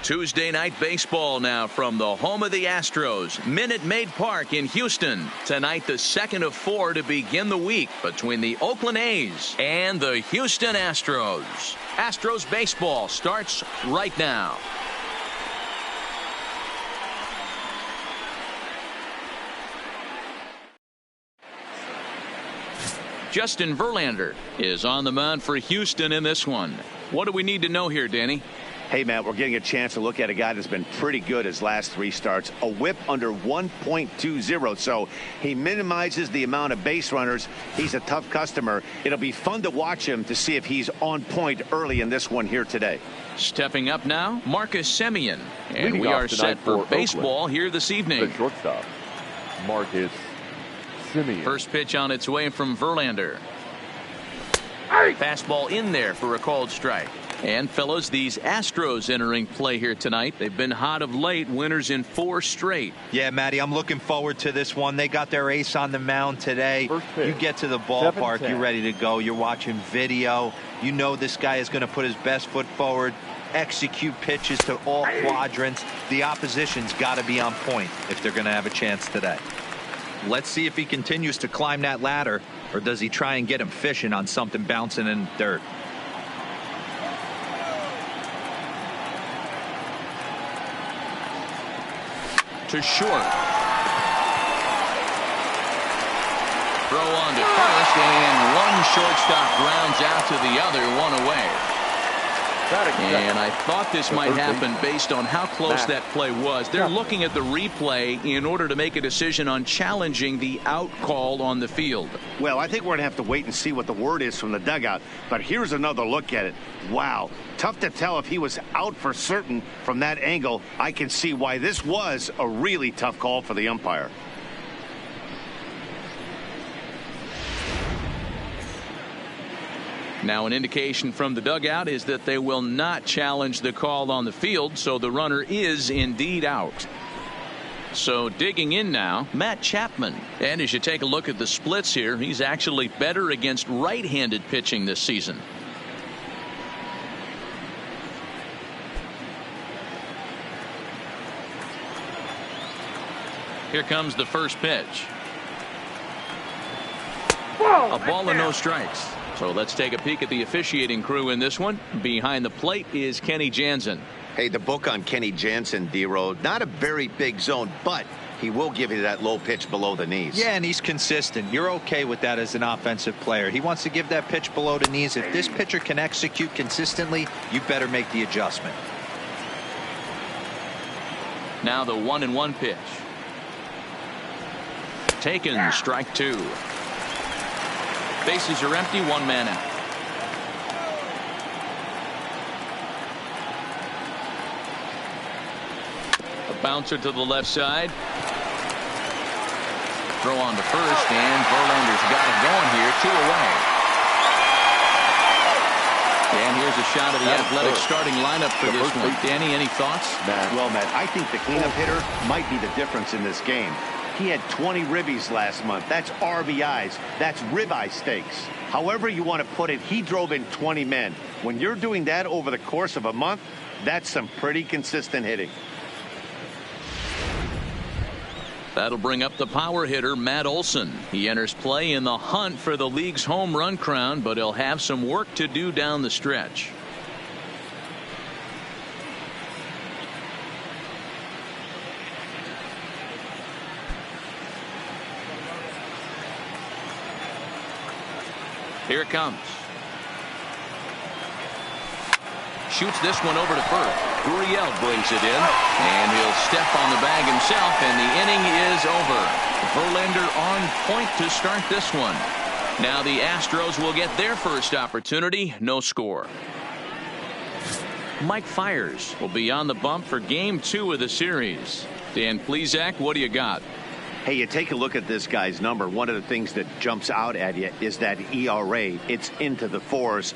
Tuesday night baseball now from the home of the Astros, Minute Maid Park in Houston. Tonight, the second of 4 to begin the week between the Oakland A's and the Houston Astros. Astros baseball starts right now. Justin Verlander is on the mound for Houston in this one. What do we need to know here, Danny? Hey, Matt, we're getting a chance to look at a guy that's been pretty good his last 3 starts. A whip under 1.20, so he minimizes the amount of base runners. He's a tough customer. It'll be fun to watch him to see if he's on point early in this one here today. Stepping up now, Marcus Semien. And we are set for baseball here this evening. The shortstop, Marcus Semien. First pitch on its way from Verlander. Fastball in there for a called strike. And fellas, these Astros entering play here tonight. They've been hot of late, winners in 4 straight. Yeah, Matty, I'm looking forward to this one. They got their ace on the mound today. You get to the ballpark, you're ready to go. You're watching video. You know this guy is going to put his best foot forward, execute pitches to all quadrants. The opposition's got to be on point if they're going to have a chance today. Let's see if he continues to climb that ladder, or does he try and get him fishing on something bouncing in dirt. To short. Throw on to first, and one shortstop grounds out to the other, 1 away. And I thought this might happen based on how close that play was. They're looking at the replay in order to make a decision on challenging the out call on the field. Well, I think we're going to have to wait and see what the word is from the dugout. But here's another look at it. Wow. Tough to tell if he was out for certain from that angle. I can see why this was a really tough call for the umpire. Now, an indication from the dugout is that they will not challenge the call on the field, so the runner is indeed out. So digging in now, Matt Chapman. And as you take a look at the splits here, he's actually better against right-handed pitching this season. Here comes the first pitch. A ball and no strikes. So let's take a peek at the officiating crew in this one. Behind the plate is Kenny Jansen. Hey, the book on Kenny Jansen, D-Road, not a very big zone, but he will give you that low pitch below the knees. Yeah, and he's consistent. You're okay with that as an offensive player. He wants to give that pitch below the knees. If this pitcher can execute consistently, you better make the adjustment. Now the 1-1 pitch. Taken, strike 2. Bases are empty, 1 man out. A bouncer to the left side. Throw on to first, and Verlander's got it going here, 2 away. And here's a shot of the Athletic starting lineup for this one. Danny, any thoughts? Well, Matt, I think the cleanup hitter might be the difference in this game. He had 20 ribbies last month. That's RBIs. That's ribeye steaks. However you want to put it, he drove in 20 men. When you're doing that over the course of a month, that's some pretty consistent hitting. That'll bring up the power hitter, Matt Olson. He enters play in the hunt for the league's home run crown, but he'll have some work to do down the stretch. Here it comes. Shoots this one over to first. Gurriel brings it in, and he'll step on the bag himself, and the inning is over. Verlander on point to start this one. Now the Astros will get their first opportunity. No score. Mike Fiers will be on the bump for Game 2 of the series. Dan Plesac, what do you got? Hey, you take a look at this guy's number. One of the things that jumps out at you is that ERA. It's into the 4s.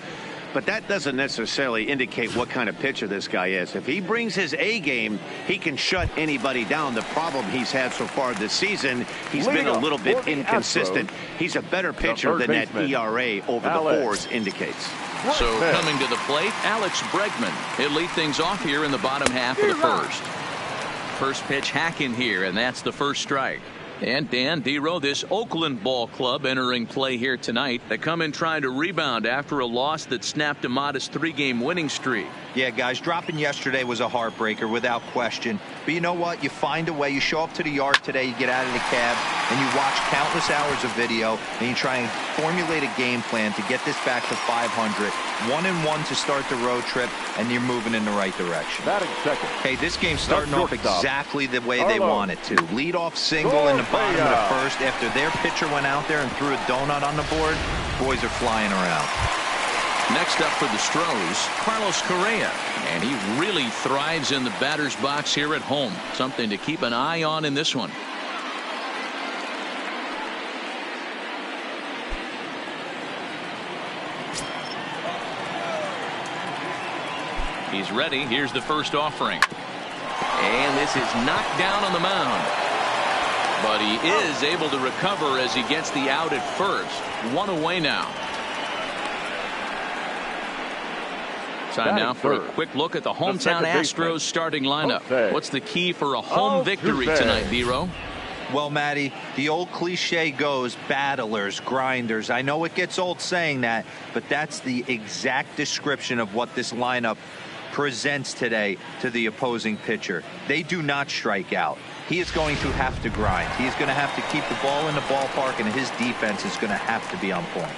But that doesn't necessarily indicate what kind of pitcher this guy is. If he brings his A game, he can shut anybody down. The problem he's had so far this season, he's been a little bit inconsistent. He's a better pitcher than that ERA over the 4s indicates. So coming to the plate, Alex Bregman. He'll lead things off here in the bottom half of the first. First pitch hacking here, and that's the first strike. And Dan Dero, this Oakland ball club entering play here tonight. They come in trying to rebound after a loss that snapped a modest 3-game winning streak. Yeah, guys, dropping yesterday was a heartbreaker without question. But you know what? You find a way. You show up to the yard today, you get out of the cab, and you watch countless hours of video, and you try and formulate a game plan to get this back to 500. 1-1 to start the road trip, and you're moving in the right direction. Batting second. Hey, this game's starting off exactly the way they want it to. Lead-off single in the bottom of the first after their pitcher went out there and threw a donut on the board. Boys are flying around. Next up for the Stros, Carlos Correa, and he really thrives in the batter's box here at home. Something to keep an eye on in this one. He's ready. Here's the first offering. And this is knocked down on the mound. But he is able to recover as he gets the out at first. 1 away now. Time now for a quick look at the hometown Astros starting lineup. What's the key for a home victory tonight, Dero? Well, Matty, the old cliche goes battlers, grinders. I know it gets old saying that, but that's the exact description of what this lineup presents today to the opposing pitcher. They do not strike out. He is going to have to grind. He is going to have to keep the ball in the ballpark, and his defense is going to have to be on point.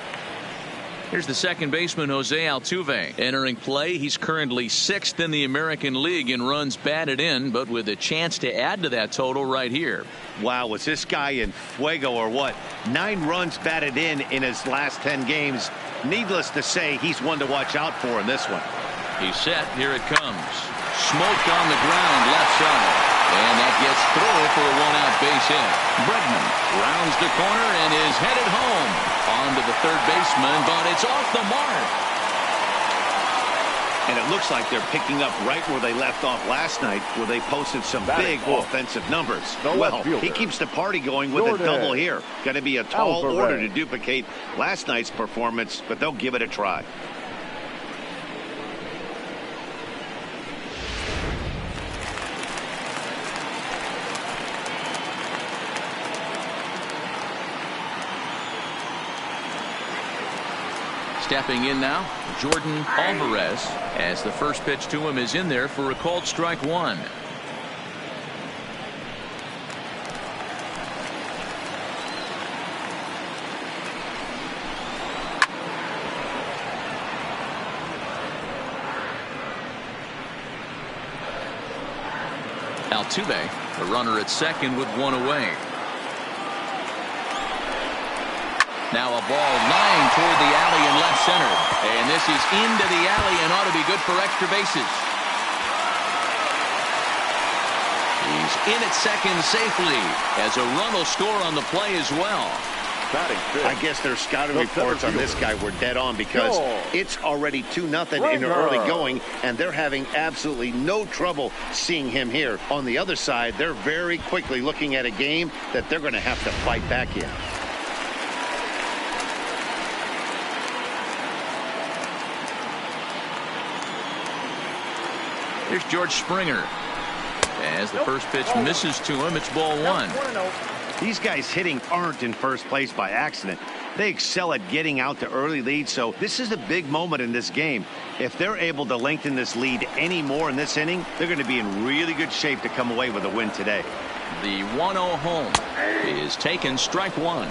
Here's the second baseman, Jose Altuve, entering play. He's currently 6th in the American League in runs batted in, but with a chance to add to that total right here. Wow, was this guy in fuego or what? 9 runs batted in his last 10 games. Needless to say, he's one to watch out for in this one. He's set. Here it comes. Smoked on the ground, left side. And that gets through for a 1-out base hit. Bregman rounds the corner and is headed home. On to the third baseman, but it's off the mark. And it looks like they're picking up right where they left off last night, where they posted some big offensive numbers. Well, he keeps the party going with a double here. Going to be a tall order to duplicate last night's performance, but they'll give it a try. Stepping in now, Jordan Alvarez, as the first pitch to him is in there for a called strike 1. Altuve, the runner at second with 1 away. Now a ball lined toward the alley in left center. And this is into the alley and ought to be good for extra bases. He's in at second safely as a run will score on the play as well. I guess their scouting reports on this guy were dead on because it's already 2-0 in the early going, and they're having absolutely no trouble seeing him here. On the other side, they're very quickly looking at a game that they're going to have to fight back in. Here's George Springer. As the first pitch misses to him, it's ball 1. These guys hitting aren't in first place by accident. They excel at getting out to early leads, so this is a big moment in this game. If they're able to lengthen this lead any more in this inning, they're going to be in really good shape to come away with a win today. The 1-0 home is taken, strike 1.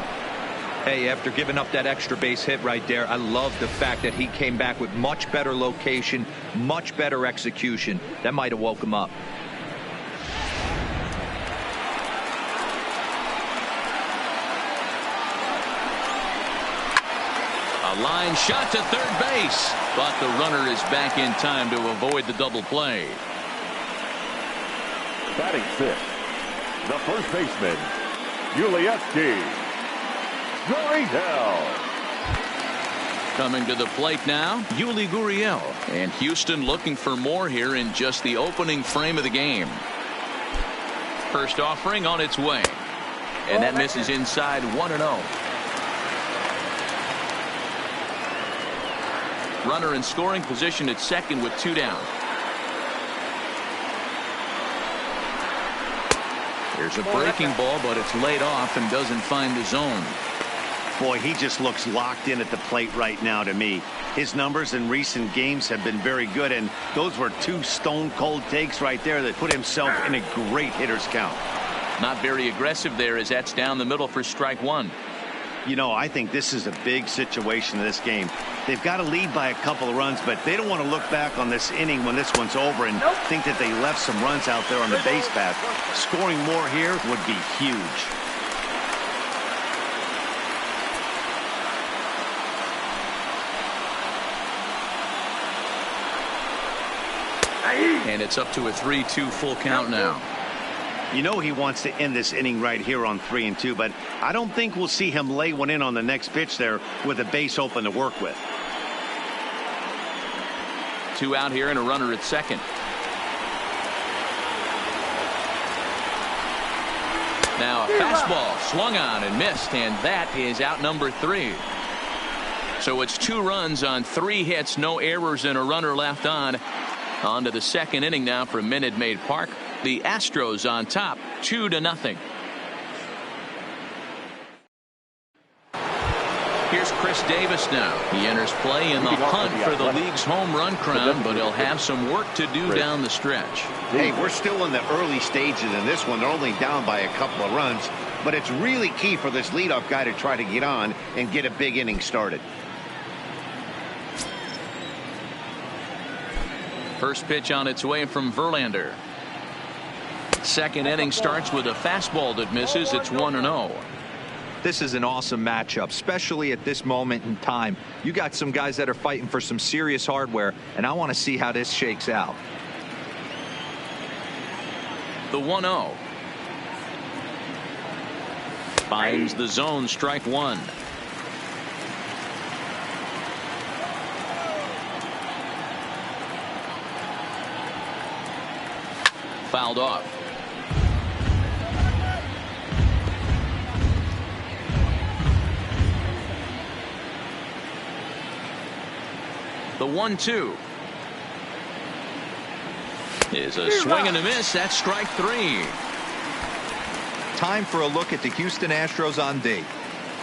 Hey, after giving up that extra base hit right there, I love the fact that he came back with much better location, much better execution. That might have woke him up. A line shot to third base, but the runner is back in time to avoid the double play. Batting 6th, the first baseman, Yulieski. Coming to the plate now, Yuli Gurriel. And Houston looking for more here in just the opening frame of the game. First offering on its way. And that misses inside 1-0. Runner in scoring position at second with 2 down. There's a breaking ball, but it's laid off and doesn't find the zone. Boy, he just looks locked in at the plate right now to me. His numbers in recent games have been very good, and those were 2 stone-cold takes right there that put himself in a great hitter's count. Not very aggressive there as that's down the middle for strike 1. You know, I think this is a big situation in this game. They've got to lead by a couple of runs, but they don't want to look back on this inning when this one's over and think that they left some runs out there on the base path. Scoring more here would be huge. And it's up to a 3-2 full count now. You know he wants to end this inning right here on 3-2, but I don't think we'll see him lay one in on the next pitch there with a base open to work with. 2 out here and a runner at second. Now a fastball swung on and missed, and that is out number 3. So it's 2 runs on 3 hits, no errors, and a runner left on. On to the second inning now for Minute Maid Park. The Astros on top 2-0. Here's Chris Davis now. He enters play in the hunt for the league's home run crown, but he'll have some work to do down the stretch. Hey, we're still in the early stages in this one. They're only down by a couple of runs, but it's really key for this leadoff guy to try to get on and get a big inning started. First pitch on its way from Verlander. Second inning starts with a fastball that misses. It's 1-0. This is an awesome matchup, especially at this moment in time. You got some guys that are fighting for some serious hardware, and I want to see how this shakes out. The 1-0. Finds the zone, strike 1. Fouled off. The 1-2 is a swing and a miss. That's strike 3. Time for a look at the Houston Astros on D.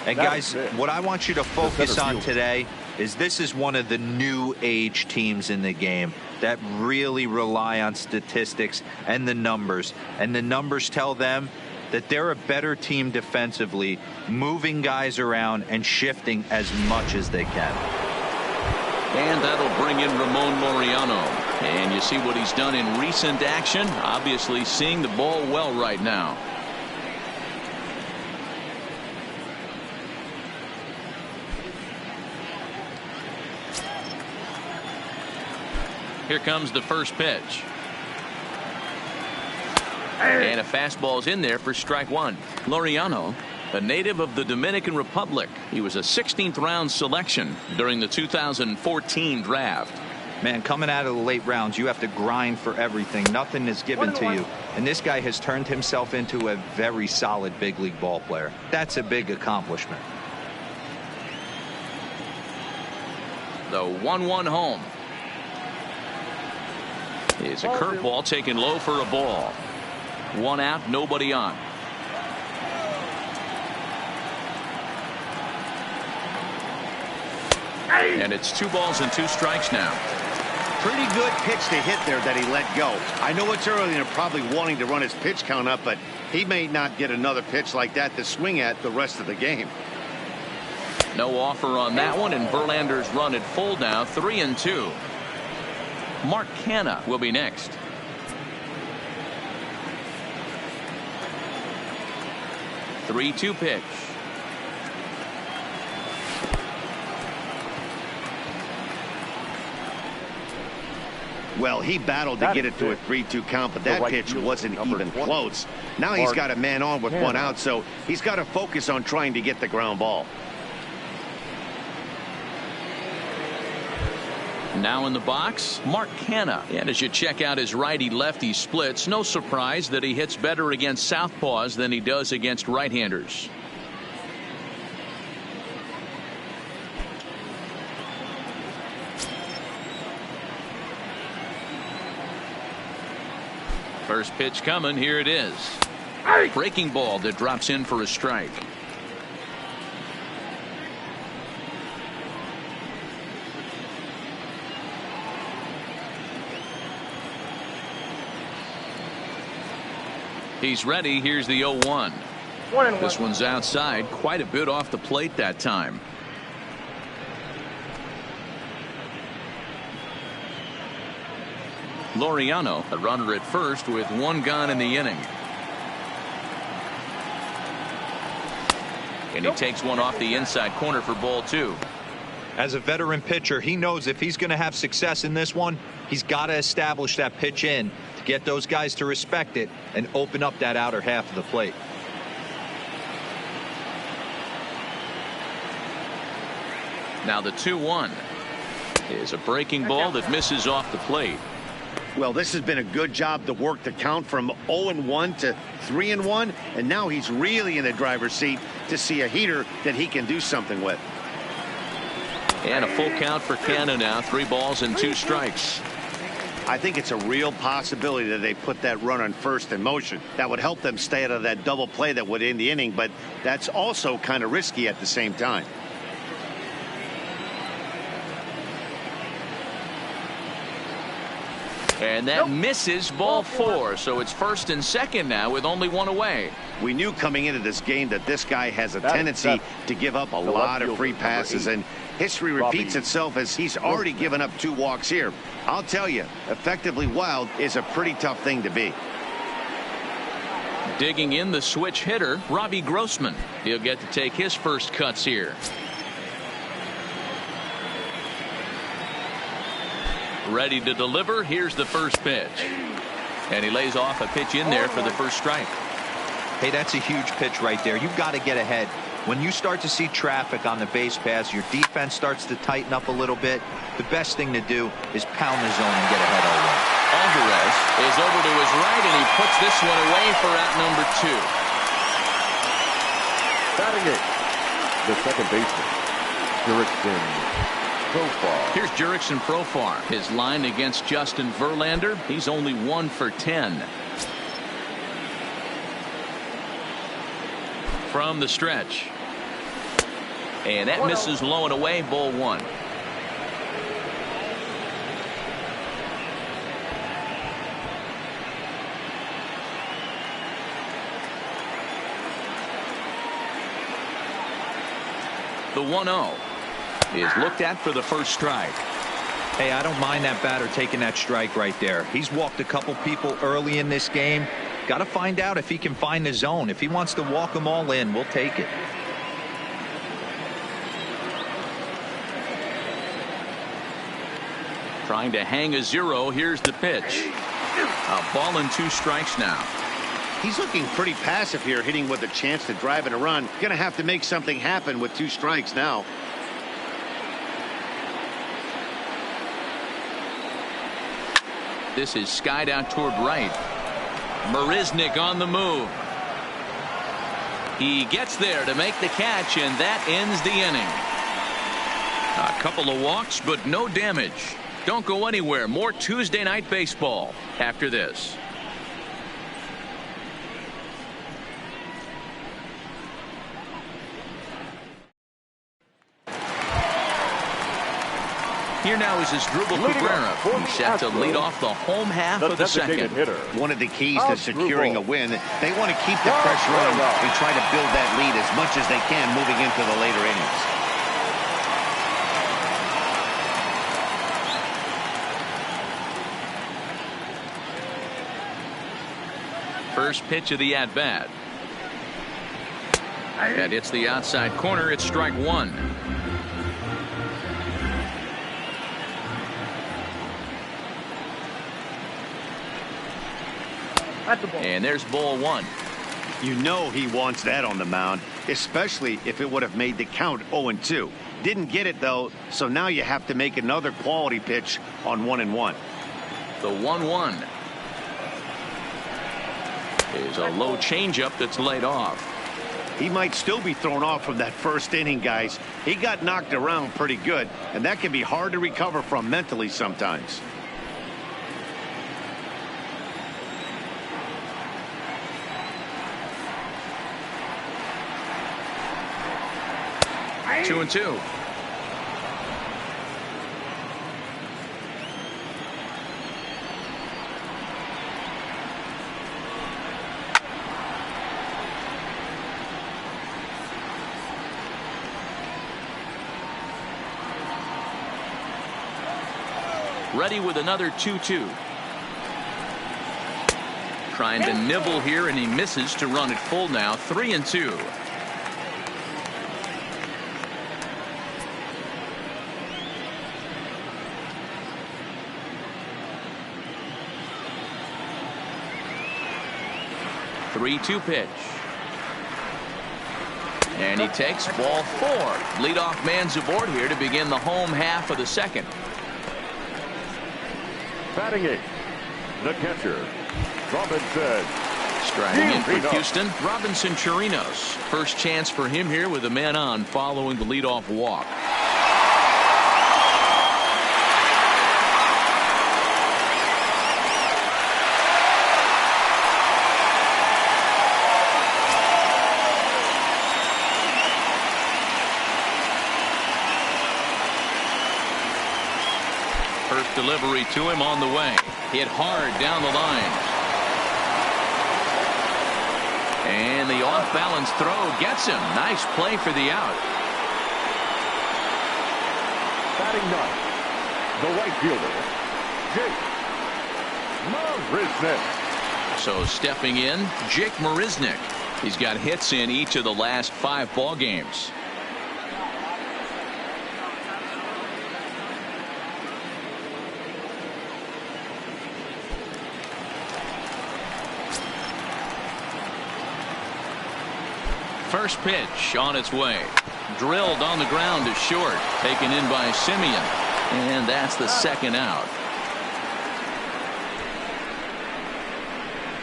And guys, what I want you to focus on today is this is one of the new age teams in the game that really rely on statistics and the numbers. And the numbers tell them that they're a better team defensively, moving guys around and shifting as much as they can. And that'll bring in Ramon Laureano. And you see what he's done in recent action. Obviously seeing the ball well right now. Here comes the first pitch. And a fastball's in there for strike 1. Laureano, a native of the Dominican Republic. He was a 16th round selection during the 2014 draft. Man, coming out of the late rounds, you have to grind for everything. Nothing is given to you. And this guy has turned himself into a very solid big league ball player. That's a big accomplishment. The 1-1 home. It's a curveball taken low for a ball. 1 out, nobody on. And it's 2 balls and 2 strikes now. Pretty good pitch to hit there that he let go. I know it's early and they're probably wanting to run his pitch count up, but he may not get another pitch like that to swing at the rest of the game. No offer on that one, and Verlander's run at full now, 3-2. Mark Canha will be next. The 3-2 pitch. Well, he battled to get it to a 3-2 count, but that pitch wasn't even close. Now he's got a man on with 1 out, so he's got to focus on trying to get the ground ball. Now in the box, Mark Canha. And as you check out his righty-lefty splits, no surprise that he hits better against southpaws than he does against right-handers. First pitch coming. Here it is. Breaking ball that drops in for a strike. He's ready. Here's the 0-1. This one's outside, quite a bit off the plate that time. Laureano, a runner at first with one gone in the inning. And he takes one off the inside corner for ball 2. As a veteran pitcher, he knows if he's going to have success in this one, he's got to establish that pitch in to get those guys to respect it and open up that outer half of the plate. Now the 2-1 is a breaking ball that misses off the plate. Well, this has been a good job to work the count from 0-1 to 3-1, and now he's really in the driver's seat to see a heater that he can do something with. And a full count for Canha now. 3 balls and 2 strikes. I think it's a real possibility that they put that run on first in motion. That would help them stay out of that double play that would end the inning, but that's also kind of risky at the same time. And that misses ball 4. So it's first and second now with only 1 away. We knew coming into this game that this guy has a tendency to give up a lot of free passes, and history repeats itself as he's already given up 2 walks here. I'll tell you, effectively wild is a pretty tough thing to be. Digging in the switch hitter, Robbie Grossman. He'll get to take his first cuts here. Ready to deliver. Here's the first pitch. And he lays off a pitch in there for the first strike. Hey, that's a huge pitch right there. You've got to get ahead. When you start to see traffic on the base pass, your defense starts to tighten up a little bit. The best thing to do is pound the zone and get ahead all the way. Alvarez is over to his right, and he puts this one away for out number 2. Batting it, the second baseman, Jurickson Profar. Here's Jurickson Profar. His line against Justin Verlander, he's only 1 for 10. From the stretch. And that misses low and away, ball 1. The 1-0 is looked at for the first strike. Hey, I don't mind that batter taking that strike right there. He's walked a couple people early in this game. Got to find out if he can find the zone. If he wants to walk them all in, we'll take it. Trying to hang a 0. Here's the pitch. A ball and 2 strikes now. He's looking pretty passive here, hitting with a chance to drive and a run. Going to have to make something happen with 2 strikes now. This is skied out toward right. Marisnick on the move. He gets there to make the catch, and that ends the inning. A couple of walks, but no damage. Don't go anywhere. More Tuesday Night Baseball after this. Here now is Asdrubal Cabrera. He's set to lead off the home half of the second. One of the keys to securing a win, they want to keep the pressure on and try to build that lead as much as they can moving into the later innings. First pitch of the at-bat. And it's the outside corner. It's strike 1. And there's ball 1. You know he wants that on the mound, especially if it would have made the count 0-2. Didn't get it, though, so now you have to make another quality pitch on 1-1. The 1-1 is a low changeup that's laid off. He might still be thrown off from that first inning, guys. He got knocked around pretty good, and that can be hard to recover from mentally sometimes. 2-2. Ready with another 2-2. Trying to nibble here, and he misses to run it full now. 3-2. Three-two pitch. And he takes ball 4. Leadoff man's aboard here to begin the home half of the second. Batting 8th, the catcher, Robinson. Striding in for Houston, Robinson Chirinos. First chance for him here with a man on following the leadoff walk. First delivery to him on the way. Hit hard down the line. And the off-balance throw gets him. Nice play for the out. Batting 9th, the right fielder, Jake Marisnick. So stepping in, Jake Marisnick. He's got hits in each of the last 5 ball games. First pitch on its way. Drilled on the ground to short. Taken in by Simeon. And that's the second out.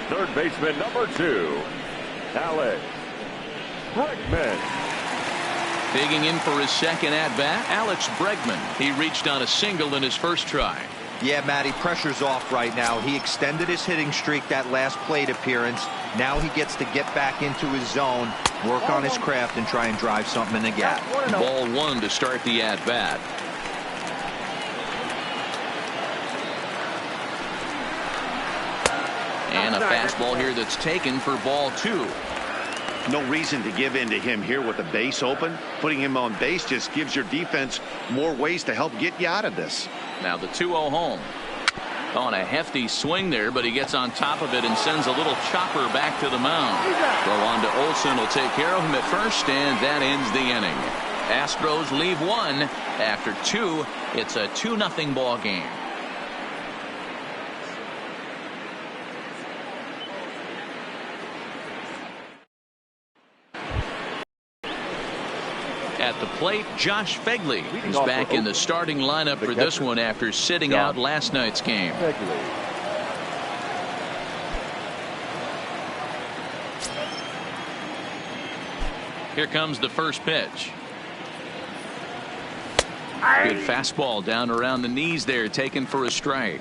Third baseman number 2, Alex Bregman. Digging in for his second at-bat, Alex Bregman. He reached on a single in his first try. Yeah, Matty, pressure's off right now. He extended his hitting streak that last plate appearance. Now he gets to get back into his zone, work on his craft, and try and drive something in the gap. Ball 1 to start the at-bat. And a fastball here that's taken for ball 2. No reason to give in to him here with the base open. Putting him on base just gives your defense more ways to help get you out of this. Now the 2-0 home. On a hefty swing there, but he gets on top of it and sends a little chopper back to the mound. Throw on to Olsen will take care of him at first, and that ends the inning. Astros leave 1. After 2, it's a 2-0 ball game. At the plate, Josh Fegley. He's back in the starting lineup for this one after sitting out last night's game. Here comes the first pitch. Good fastball down around the knees there, taken for a strike.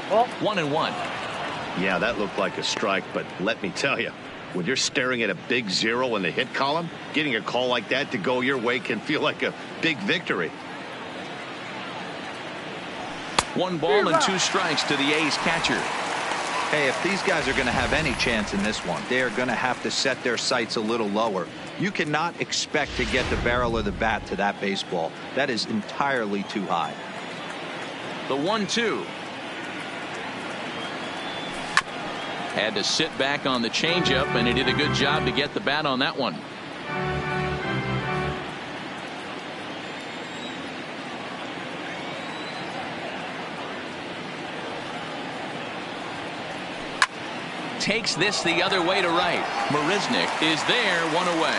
Well, 1-1. Yeah, that looked like a strike, but let me tell you, when you're staring at a big 0 in the hit column, getting a call like that to go your way can feel like a big victory. 1 ball and 2 strikes to the A's catcher. Hey, if these guys are going to have any chance in this one, they are going to have to set their sights a little lower. You cannot expect to get the barrel of the bat to that baseball. That is entirely too high. The 1-2. Had to sit back on the changeup, and he did a good job to get the bat on that one. Takes this the other way to right. Marisnick is there, 1 away.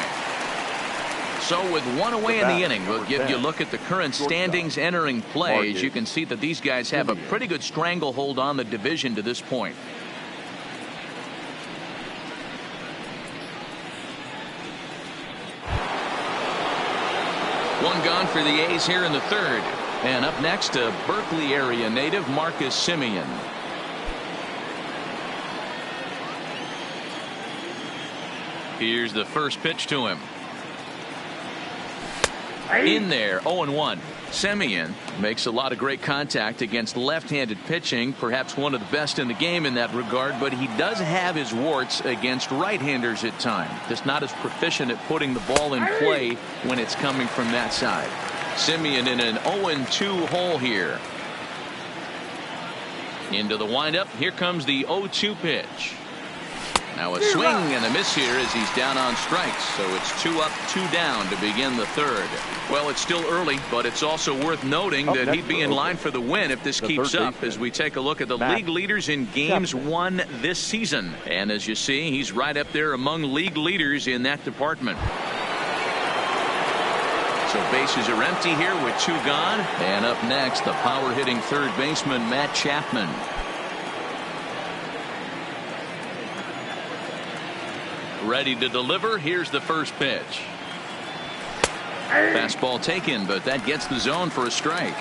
So with 1 away in the inning, we'll give you a look at the current standings entering play. As you can see that these guys have a pretty good stranglehold on the division to this point. One gone for the A's here in the third. And up next, a Berkeley area native, Marcus Semien. Here's the first pitch to him. In there, 0-1. Semien makes a lot of great contact against left-handed pitching, perhaps one of the best in the game in that regard, but he does have his warts against right-handers at times. Just not as proficient at putting the ball in play when it's coming from that side. Semien in an 0-2 hole here. Into the windup. Here comes the 0-2 pitch. Now a swing and a miss here as he's down on strikes. So it's 2 up, 2 down to begin the third. Well, it's still early, but it's also worth noting that he'd be in line for the win if this keeps up as we take a look at the league leaders in games won this season. And as you see, he's right up there among league leaders in that department. So bases are empty here with 2 gone. And up next, the power hitting third baseman, Matt Chapman. Ready to deliver. Here's the first pitch. Fastball taken, but that gets the zone for a strike.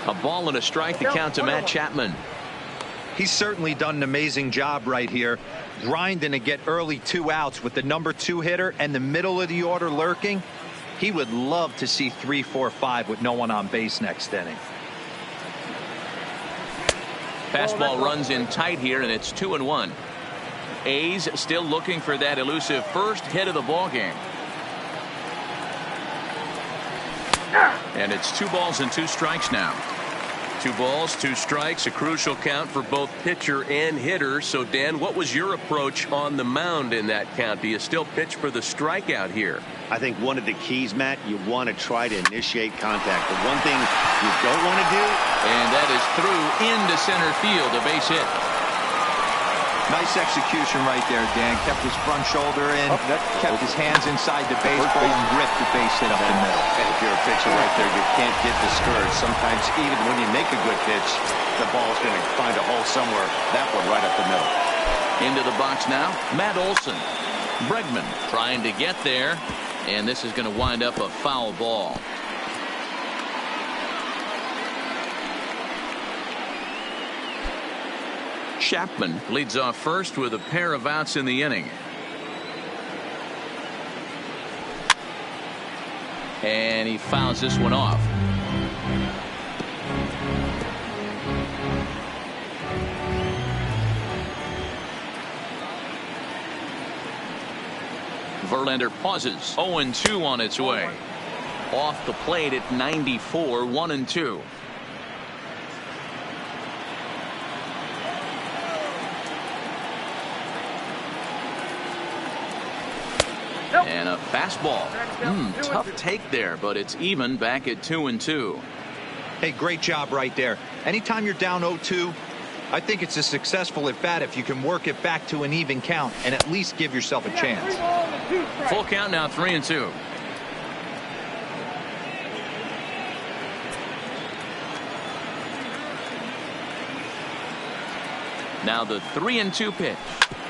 A ball and a strike to count to Matt Chapman. He's certainly done an amazing job right here, grinding to get early 2 outs with the number 2 hitter and the middle of the order lurking. He would love to see 3, 4, 5 with no one on base next inning. Fastball runs in tight here, and it's 2-1. A's still looking for that elusive first hit of the ball game. And it's 2 balls and 2 strikes now. 2 balls, 2 strikes, a crucial count for both pitcher and hitter. So, Dan, what was your approach on the mound in that count? Do you still pitch for the strikeout here? I think one of the keys, Matt, you want to try to initiate contact. The one thing you don't want to do. And that is through into center field, a base hit. Nice execution right there, Dan. Kept his front shoulder in, kept his hands inside the baseball, and ripped the base hit up the middle. And if you're a pitcher right there, you can't get discouraged. Sometimes even when you make a good pitch, the ball's going to find a hole somewhere. That one right up the middle. Into the box now, Matt Olson. Bregman trying to get there, and this is going to wind up a foul ball. Chapman leads off first with a pair of outs in the inning. And he fouls this one off. Verlander pauses. 0-2 on its way. Off the plate at 94, 1-2. And a fastball. Tough take there, but it's even back at 2-2. Hey, great job right there. Anytime you're down 0-2, I think it's a successful at bat if you can work it back to an even count and at least give yourself a chance. Full count now, 3-2. Now the 3-2 pitch.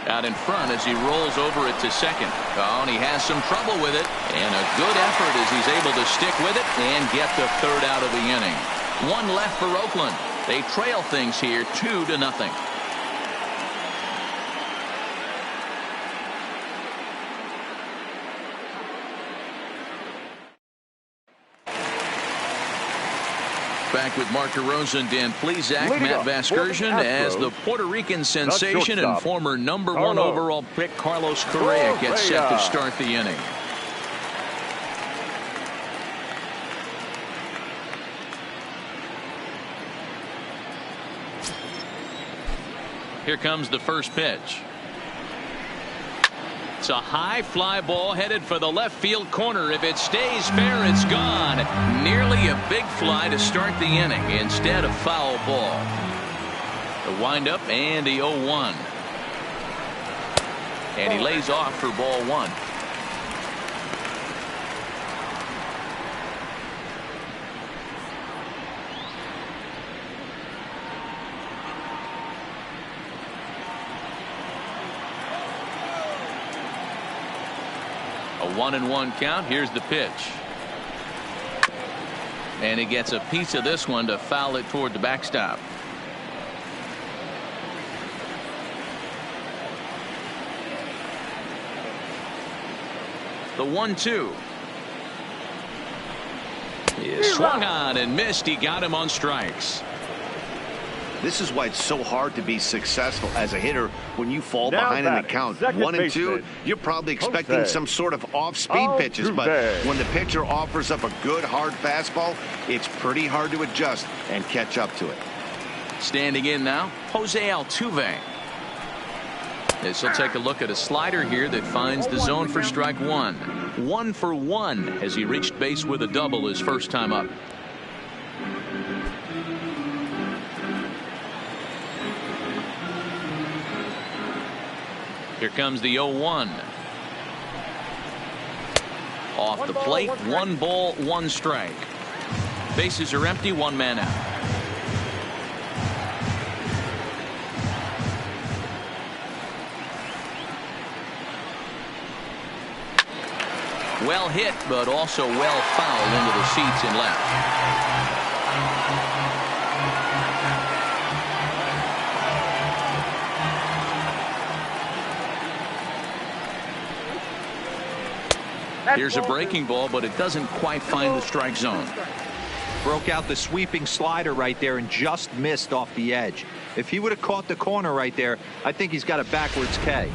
Out in front as he rolls over it to second. Oh, and he has some trouble with it. And a good effort as he's able to stick with it and get the third out of the inning. 1 left for Oakland. They trail things here 2-0. Back with Mark DeRosa and Dan Plesac, Matt Vasgersian, as the Puerto Rican sensation and former number 1 overall pick Carlos Correa gets set to start the inning. Here comes the first pitch. It's a high fly ball headed for the left field corner. If it stays fair, it's gone. Nearly a big fly to start the inning. Instead, a foul ball. The windup and the 0-1. And he lays off for ball 1. 1-1 count. Here's the pitch. And he gets a piece of this one to foul it toward the backstop. The 1-2. He is swung on and missed. He got him on strikes. This is why it's so hard to be successful as a hitter when you fall Now behind in the batting, count second 1-2. baseman, You're probably expecting Jose. some sort of off-speed pitches, but when the pitcher offers up a good hard fastball, it's pretty hard to adjust and catch up to it. Standing in now, Jose Altuve. As he'll take a look at a slider here that finds the zone for strike one. 1 for 1 as he reached base with a double his first time up. Here comes the 0-1. Off the plate, 1 ball, 1 strike. Bases are empty, 1 man out. Well hit, but also well fouled into the seats and left. Here's a breaking ball, but it doesn't quite find the strike zone. Broke out the sweeping slider right there and just missed off the edge. If he would have caught the corner right there, I think he's got a backwards K.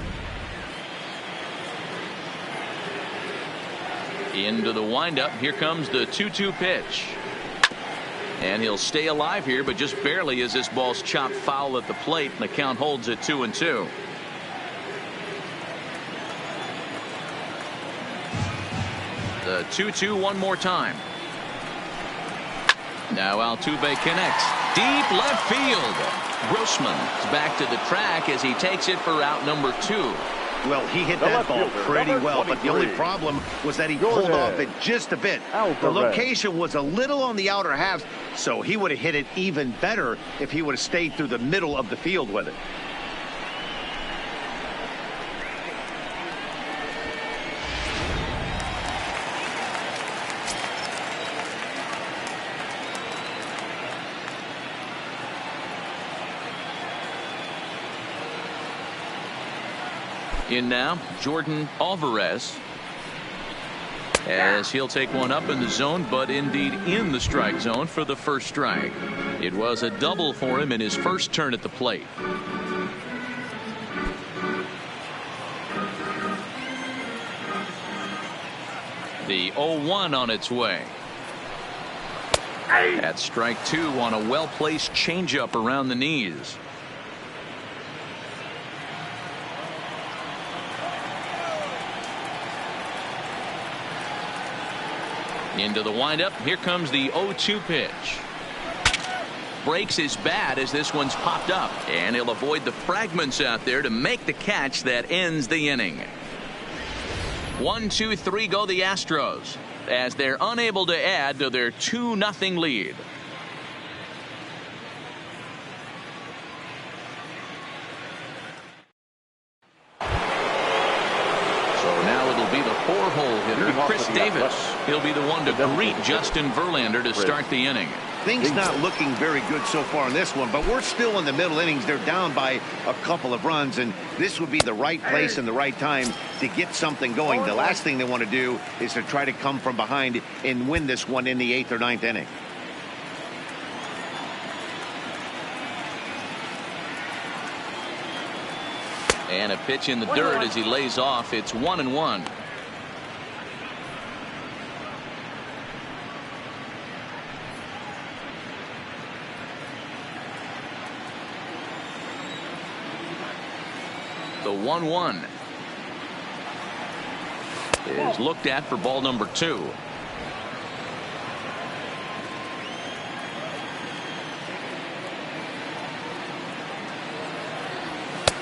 Into the windup. Here comes the 2-2 pitch. And he'll stay alive here, but just barely as this ball's chopped foul at the plate, and the count holds at 2-2. The 2-2 one more time. Now Altuve connects. Deep left field. Grossman is back to the track as he takes it for out number 2. Well, he hit that ball pretty well, but the only problem was that he pulled off it just a bit. The location was a little on the outer half, so he would have hit it even better if he would have stayed through the middle of the field with it. In now, Jordan Alvarez, as he'll take one up in the zone, but indeed in the strike zone for the first strike. It was a double for him in his first turn at the plate. The 0-1 on its way. That's strike 2 on a well-placed changeup around the knees. Into the windup. Here comes the 0-2 pitch. Breaks his bat as this one's popped up, and he'll avoid the fragments out there to make the catch that ends the inning. 1-2-3 go the Astros as they're unable to add to their 2-0 lead. Four-hole hitter Chris Davis. He'll be the one to greet Justin Verlander to start the inning. Things not looking very good so far in this one, but we're still in the middle innings. They're down by a couple of runs, and this would be the right place and the right time to get something going. The last thing they want to do is to try to come from behind and win this one in the 8th or 9th inning. And a pitch in the dirt as he lays off. It's 1-1. The 1-1 is looked at for ball number 2.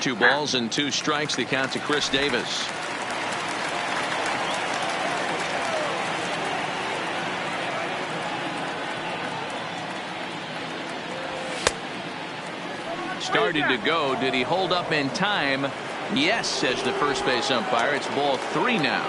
Two balls and 2 strikes. The count to Chris Davis. Started to go. Did he hold up in time? Yes, says the first base umpire. It's ball 3 now.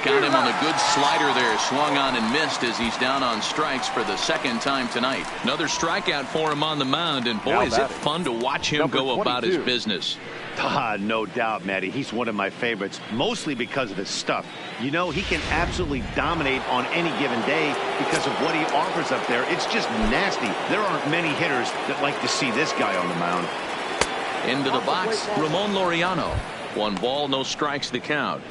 Got him on the good slider there. Swung on and missed as he's down on strikes for the second time tonight. Another strikeout for him on the mound. And boy, is it fun to watch him go about his business. No doubt, Matty. He's one of my favorites, mostly because of his stuff. You know, he can absolutely dominate on any given day because of what he offers up there. It's just nasty. There aren't many hitters that like to see this guy on the mound. Into the box, Ramon Laureano. 1 ball, no strikes the count.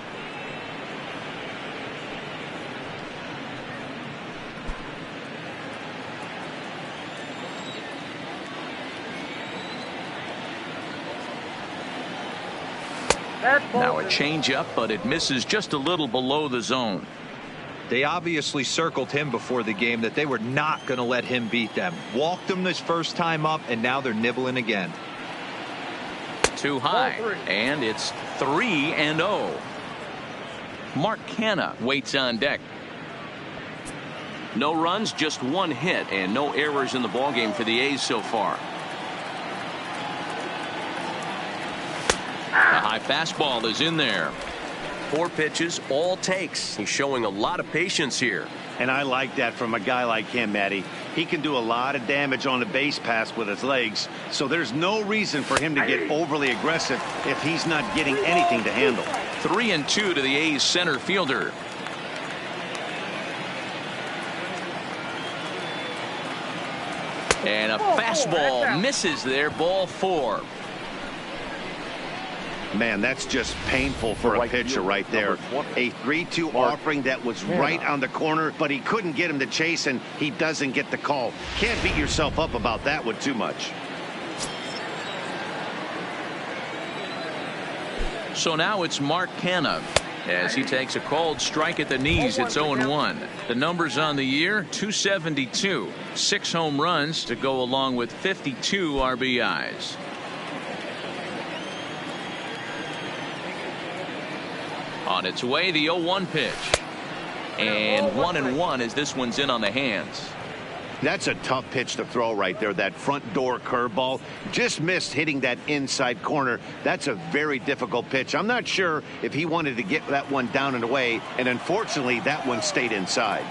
Now a changeup, but it misses just a little below the zone. They obviously circled him before the game that they were not going to let him beat them. Walked him this first time up, and now they're nibbling again. Too high, and it's 3-0. Mark Canha waits on deck. No runs, just 1 hit, and no errors in the ballgame for the A's so far. A high fastball is in there. 4 pitches, all takes. He's showing a lot of patience here. And I like that from a guy like him, Matty. He can do a lot of damage on the base pass with his legs, so there's no reason for him to get overly aggressive if he's not getting anything to handle. 3-2 to the A's center fielder. And a fastball misses there, ball 4. Man, that's just painful for a pitcher right there. A 3-2 offering that was right on the corner, but he couldn't get him to chase, and he doesn't get the call. Can't beat yourself up about that one too much. So now it's Mark Canha as he takes a called strike at the knees. It's 0-1. The numbers on the year, 272. 6 home runs to go along with 52 RBIs. On its way, the 0-1 pitch. And 1-1 as this one's in on the hands. That's a tough pitch to throw right there. That front door curveball just missed hitting that inside corner. That's a very difficult pitch. I'm not sure if he wanted to get that one down and away, and unfortunately that one stayed inside.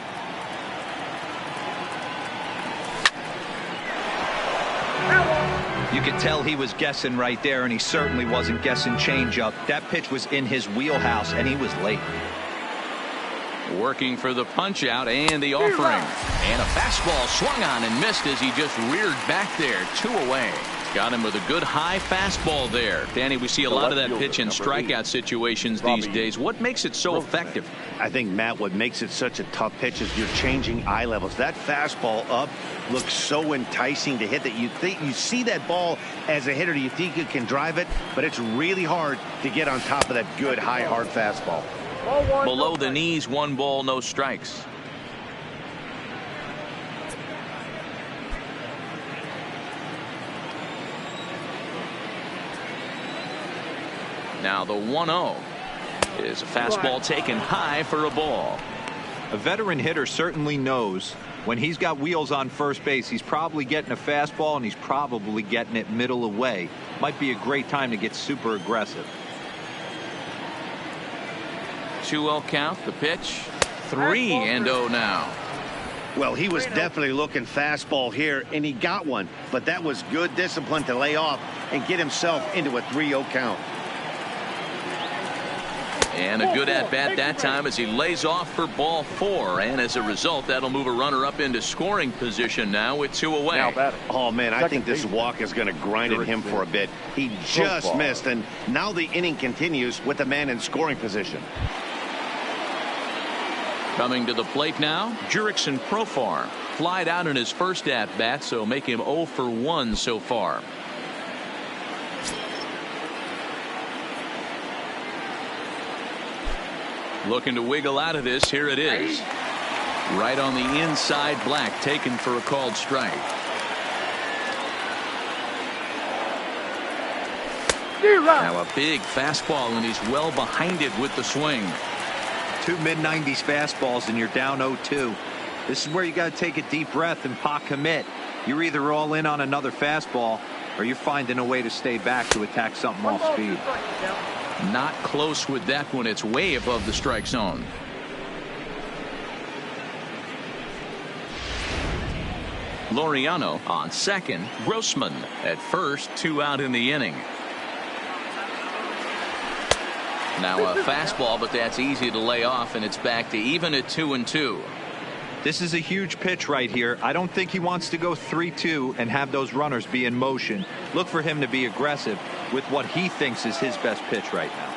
You could tell he was guessing right there, and he certainly wasn't guessing changeup. That pitch was in his wheelhouse, and he was late. Working for the punch out and the offering. And a fastball swung on and missed as he just reared back there. 2 away. Got him with a good high fastball there. Danny, we see a lot of that pitch in strikeout situations these days. What makes it so effective? I think, Matt, what makes it such a tough pitch is you're changing eye levels. That fastball up looks so enticing to hit that you think you see that ball as a hitter. You think you can drive it, but it's really hard to get on top of that good high hard fastball. Below the knees, 1 ball, no strikes. Now the 1-0 is a fastball taken high for a ball. A veteran hitter certainly knows when he's got wheels on first base, he's probably getting a fastball, and he's probably getting it middle away. Might be a great time to get super aggressive. 2-0 count, the pitch. 3-0 now. Well, he was definitely looking fastball here, and he got one, but that was good discipline to lay off and get himself into a 3-0 count. And a good at-bat that time as he lays off for ball 4. And as a result, that'll move a runner up into scoring position now with 2 away. Oh, man, I think this walk is going to grind at him for a bit. He just missed, and now the inning continues with the man in scoring position. Coming to the plate now, Jurickson Profar. Flied out in his first at-bat, so make him 0 for 1 so far. Looking to wiggle out of this. Here it is. Right on the inside, Black taken for a called strike. Now a big fastball, and he's well behind it with the swing. 2 mid-90s fastballs, and you're down 0-2. This is where you got to take a deep breath and pot commit. You're either all in on another fastball, or you're finding a way to stay back to attack something off speed. Not close with that one. It's way above the strike zone. Laureano on second. Grossman at first. 2 out in the inning. Now a fastball, but that's easy to lay off, and it's back to even at 2-2. This is a huge pitch right here. I don't think he wants to go 3-2 and have those runners be in motion. Look for him to be aggressive with what he thinks is his best pitch right now.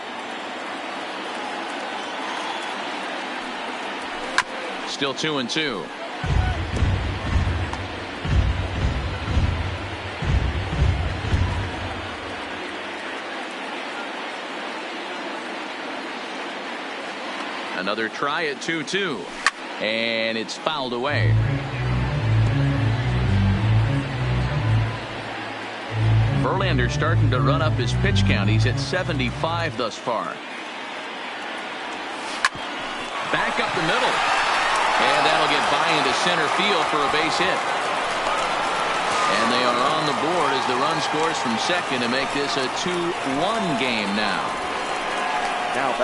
Still 2-2. Another try at 2-2. And it's fouled away. Verlander starting to run up his pitch count. He's at 75 thus far. Back up the middle. And that'll get by into center field for a base hit. And they are on the board as the run scores from second to make this a 2-1 game now.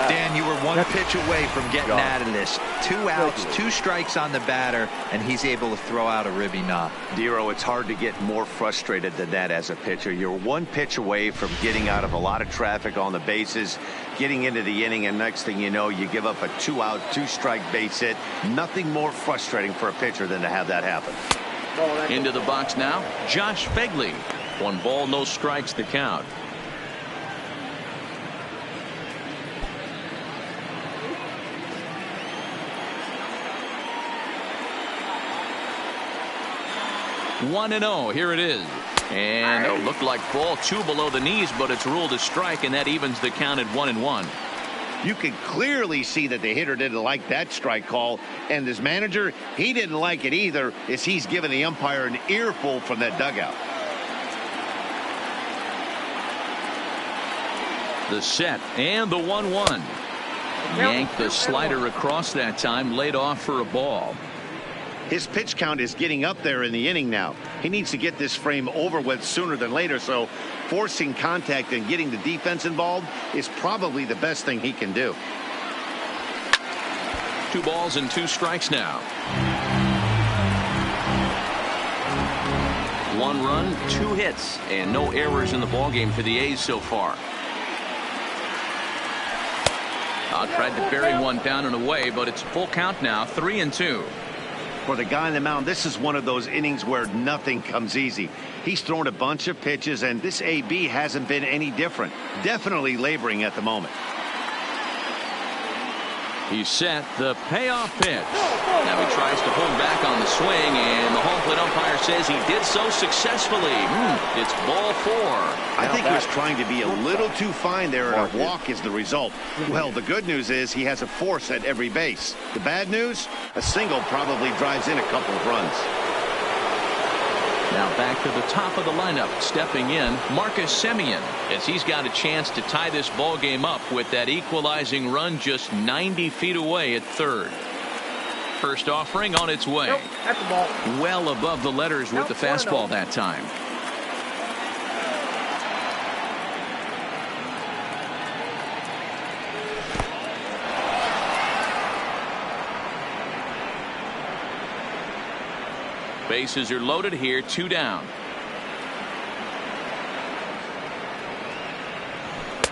Dan, you were one pitch away from getting out of this. 2 outs, 2 strikes on the batter, and he's able to throw out a ribby knock. Dero, it's hard to get more frustrated than that as a pitcher. You're 1 pitch away from getting out of a lot of traffic on the bases, getting into the inning, and next thing you know, you give up a 2-out, 2-strike base hit. Nothing more frustrating for a pitcher than to have that happen. Into the box now, Josh Phegley. 1 ball, no strikes to count. One and 0. Here it is. And it looked like ball 2 below the knees, but it's ruled a strike, and that evens the count at 1-1. You can clearly see that the hitter didn't like that strike call, and his manager, he didn't like it either, as he's giving the umpire an earful from that dugout. The set and the 1-1. Yanked the slider across that time, laid off for a ball. His pitch count is getting up there in the inning now. He needs to get this frame over with sooner than later, so forcing contact and getting the defense involved is probably the best thing he can do. 2 balls and 2 strikes now. 1 run, 2 hits, and no errors in the ballgame for the A's so far. Tried to bury one down and away, but it's full count now, 3-2. For the guy on the mound, this is one of those innings where nothing comes easy. He's thrown a bunch of pitches, and this AB hasn't been any different. Definitely laboring at the moment. He's set the payoff pitch. Now he tries to pull back on the swing, and the home plate umpire says he did so successfully. It's ball 4. I think he was trying to be a little too fine there, and a walk is the result. Well, the good news is he has a force at every base. The bad news, a single probably drives in a couple of runs. Now back to the top of the lineup, stepping in, Marcus Semien, as he's got a chance to tie this ball game up with that equalizing run just 90 feet away at third. First offering on its way. At the ball. Well above the letters with the fastball that time. Bases are loaded here, 2 down.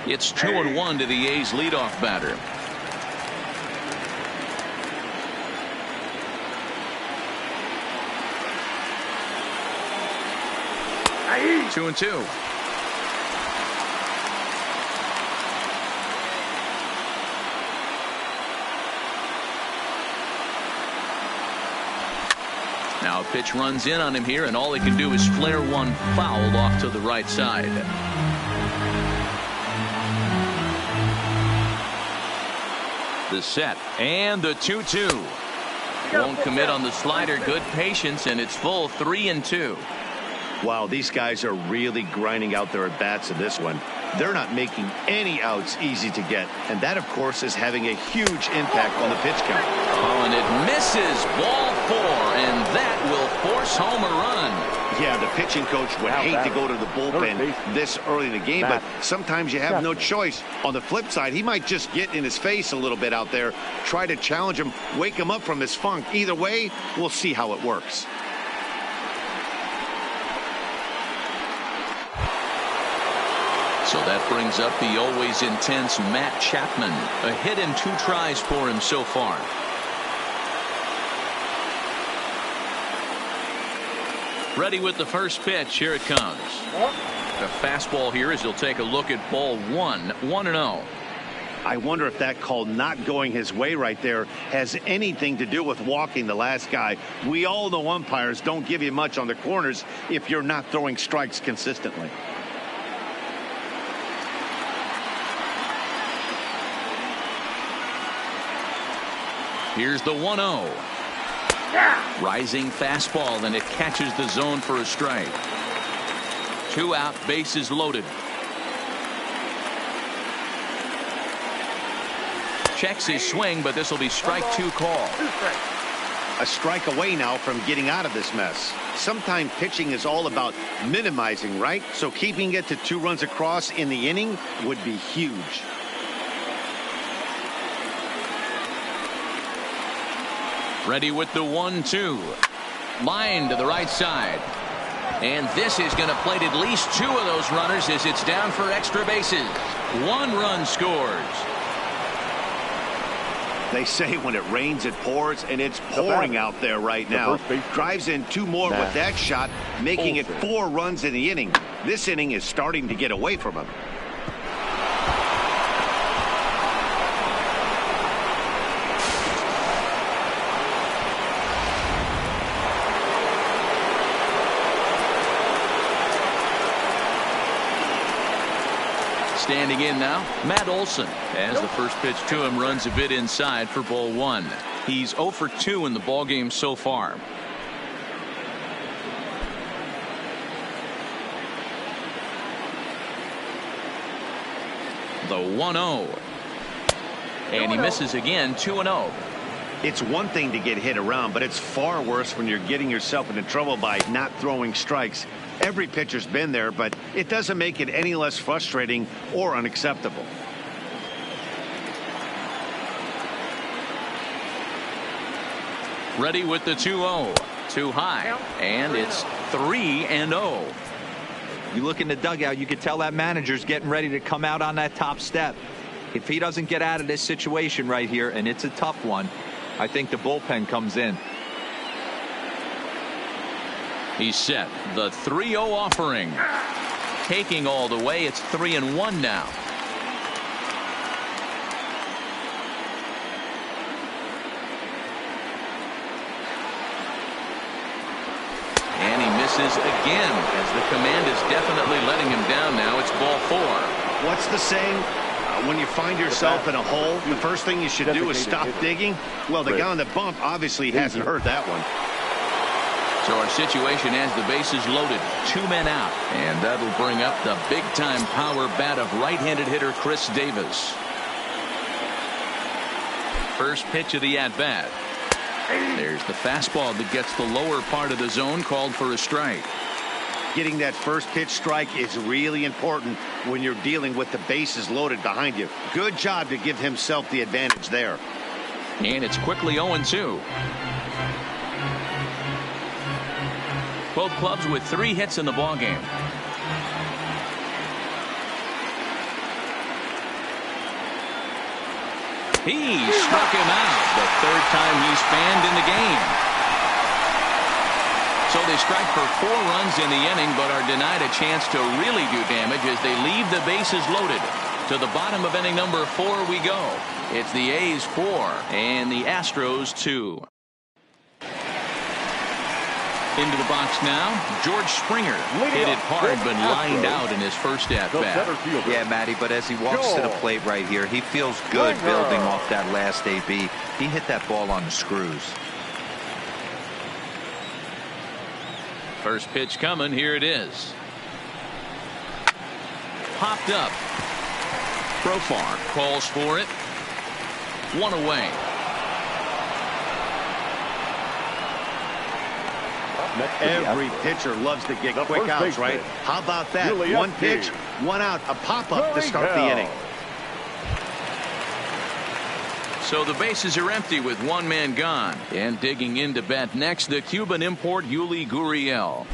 It's 2-1 to the A's leadoff batter. Aye. 2-2. Now a pitch runs in on him here, and all he can do is flare one foul off to the right side. The set and the 2-2. Won't commit on the slider. Good patience, and it's full 3-2. Wow, these guys are really grinding out their at-bats in this one. They're not making any outs easy to get, and that, of course, is having a huge impact on the pitch count. Oh, and it misses. Ball 4, and that will force home a run. Yeah, the pitching coach would hate to go to the bullpen this early in the game, but sometimes you have no choice. On the flip side, he might just get in his face a little bit out there, try to challenge him, wake him up from his funk. Either way, we'll see how it works. So that brings up the always intense Matt Chapman. A hit in 2 tries for him so far. Ready with the first pitch. Here it comes. The fastball here as he'll take a look at ball 1. 1-0. I wonder if that call not going his way right there has anything to do with walking the last guy. We all know umpires don't give you much on the corners if you're not throwing strikes consistently. Here's the 1-0. Rising fastball, and it catches the zone for a strike. 2 out, bases loaded. Checks his swing, but this will be strike 2 call. A strike away now from getting out of this mess. Sometimes pitching is all about minimizing, right? So keeping it to 2 runs across in the inning would be huge. Ready with the 1-2. Line to the right side. And this is going to plate at least 2 of those runners as it's down for extra bases. 1 run scores. They say when it rains, it pours, and it's pouring out there right now. Drives in 2 more with that shot, making it 4 runs in the inning. This inning is starting to get away from him. Standing in now, Matt Olson, as the first pitch to him runs a bit inside for ball 1. He's 0 for 2 in the ballgame so far. The 1-0. And he misses again. 2-0. It's one thing to get hit around, but it's far worse when you're getting yourself into trouble by not throwing strikes. Every pitcher's been there, but it doesn't make it any less frustrating or unacceptable. Ready with the 2-0. Too high. And it's 3-0. You look in the dugout, you can tell that manager's getting ready to come out on that top step. If he doesn't get out of this situation right here, and it's a tough one, I think the bullpen comes in. He's set. The 3-0 offering. Taking all the way. It's 3-1 now. And he misses again as the command is definitely letting him down now. It's ball 4. What's the saying? When you find yourself in a hole, the first thing you should do is stop digging. Well, the guy on the bump obviously hasn't heard that one. So our situation has the bases loaded. 2 men out. And that'll bring up the big-time power bat of right-handed hitter Chris Davis. First pitch of the at-bat. There's the fastball that gets the lower part of the zone, called for a strike. Getting that first pitch strike is really important when you're dealing with the bases loaded behind you. Good job to give himself the advantage there. And it's quickly 0-2. Both clubs with 3 hits in the ballgame. He struck him out. The 3rd time he's fanned in the game. So they strike for 4 runs in the inning, but are denied a chance to really do damage as they leave the bases loaded. To the bottom of inning number 4 we go. It's the A's 4 and the Astros 2. Into the box now, George Springer. Hit it hard, but lined out in his first at-bat. Yeah, Matty, but as he walks to the plate right here, he feels good building off that last AB. He hit that ball on the screws. First pitch coming. Here it is. Popped up. Profar calls for it. 1 away. Every pitcher loves to get quick outs, right? How about that? 1 pitch, 1 out, a pop-up to start the inning. So the bases are empty with 1 man gone. And digging in to bat next, the Cuban import Yuli Gurriel.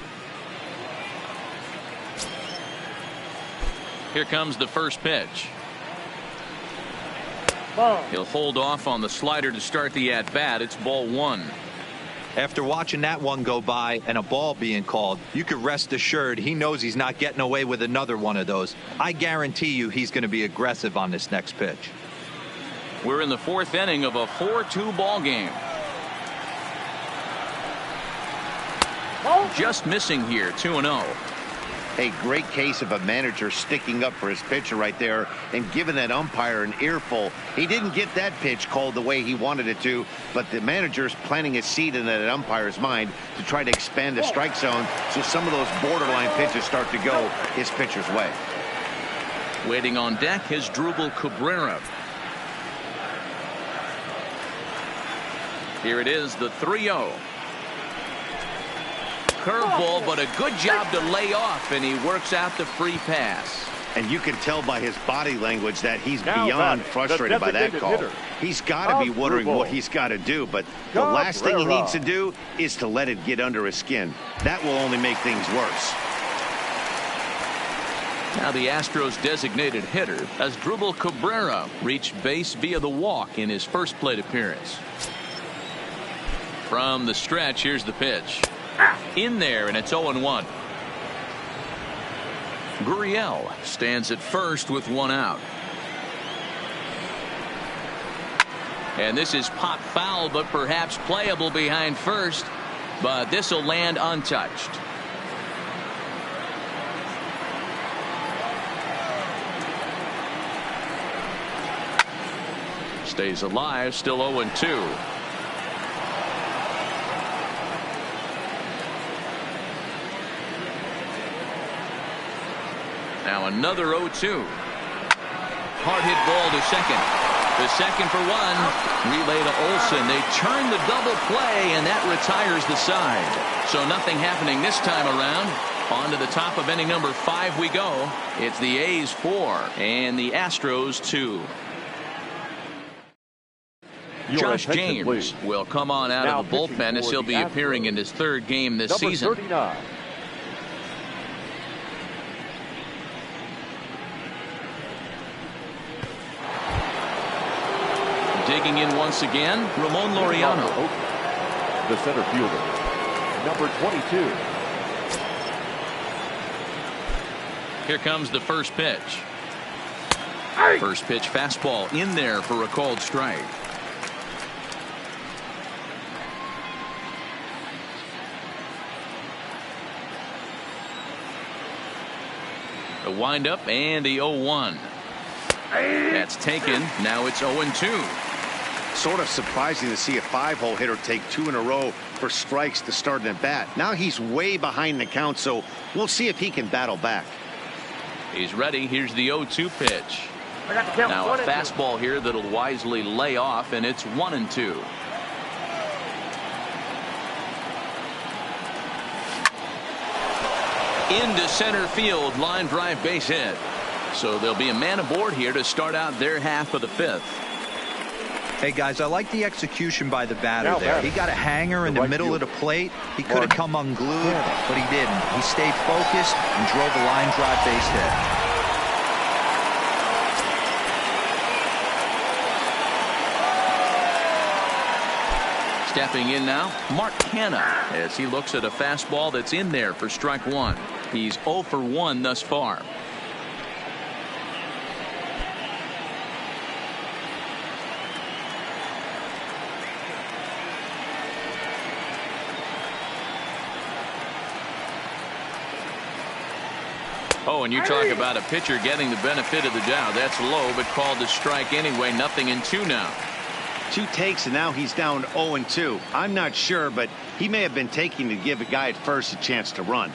Here comes the first pitch. Ball. He'll hold off on the slider to start the at-bat. It's ball one. After watching that one go by and a ball being called, you could rest assured he knows he's not getting away with another one of those. I guarantee you he's going to be aggressive on this next pitch. We're in the fourth inning of a 4-2 ball game. Just missing here, 2-0. A great case of a manager sticking up for his pitcher right there and giving that umpire an earful. He didn't get that pitch called the way he wanted it to, but the manager's planting a seed in that umpire's mind to try to expand the strike zone so some of those borderline pitches start to go his pitcher's way. Waiting on deck is Drupal Cabrera. Here it is, the 3-0. Curveball, but a good job to lay off, and he works out the free pass. And you can tell by his body language that he's Now beyond batting, frustrated by that the call. designated hitter. He's got to be wondering Drupal. what he's got to do, but the last thing he Cabrera. needs to do is to let it get under his skin. That will only make things worse. Now the Astros designated hitter as Drupal Cabrera reached base via the walk in his first plate appearance. From the stretch, here's the pitch. In there, and it's 0-1. Gurriel stands at first with one out. And this is pop foul, but perhaps playable behind first. But this will land untouched. Stays alive, still 0-2. Now another 0-2. Hard hit ball to second. The second for one. Relay to Olsen. They turn the double play, and that retires the side. So nothing happening this time around. On to the top of inning number 5 we go. It's the A's 4 and the Astros 2. Josh James will come on out Now of the bullpen as he'll be appearing in his third game this season. 39. Digging in once again, Ramon Laureano. The center fielder, number 22. Here comes the first pitch. First pitch fastball in there for a called strike. The windup and the 0-1. That's taken. Now it's 0-2. Sort of surprising to see a 5-hole hitter take 2 in a row for strikes to start an at bat. Now he's way behind the count, so we'll see if he can battle back. He's ready. Here's the 0-2 pitch. I got the count. Now a fastball here that'll wisely lay off, and it's 1-2. Into center field, line drive, base hit. So there'll be a man aboard here to start out their half of the 5th. Hey, guys, I like the execution by the batter Now there. batting, He got a hanger in the the right middle of the fielder, plate. He could have Mark come unglued, Cannon. but he didn't. He stayed focused and drove a line drive base hit. Stepping in now, Mark Cannon, as he looks at a fastball that's in there for strike 1. He's 0 for 1 thus far. Oh, and you talk about a pitcher getting the benefit of the doubt. That's low, but called to strike anyway. 0-2 now. 2 takes, and now he's down 0-2. I'm not sure, but he may have been taking to give a guy at first a chance to run.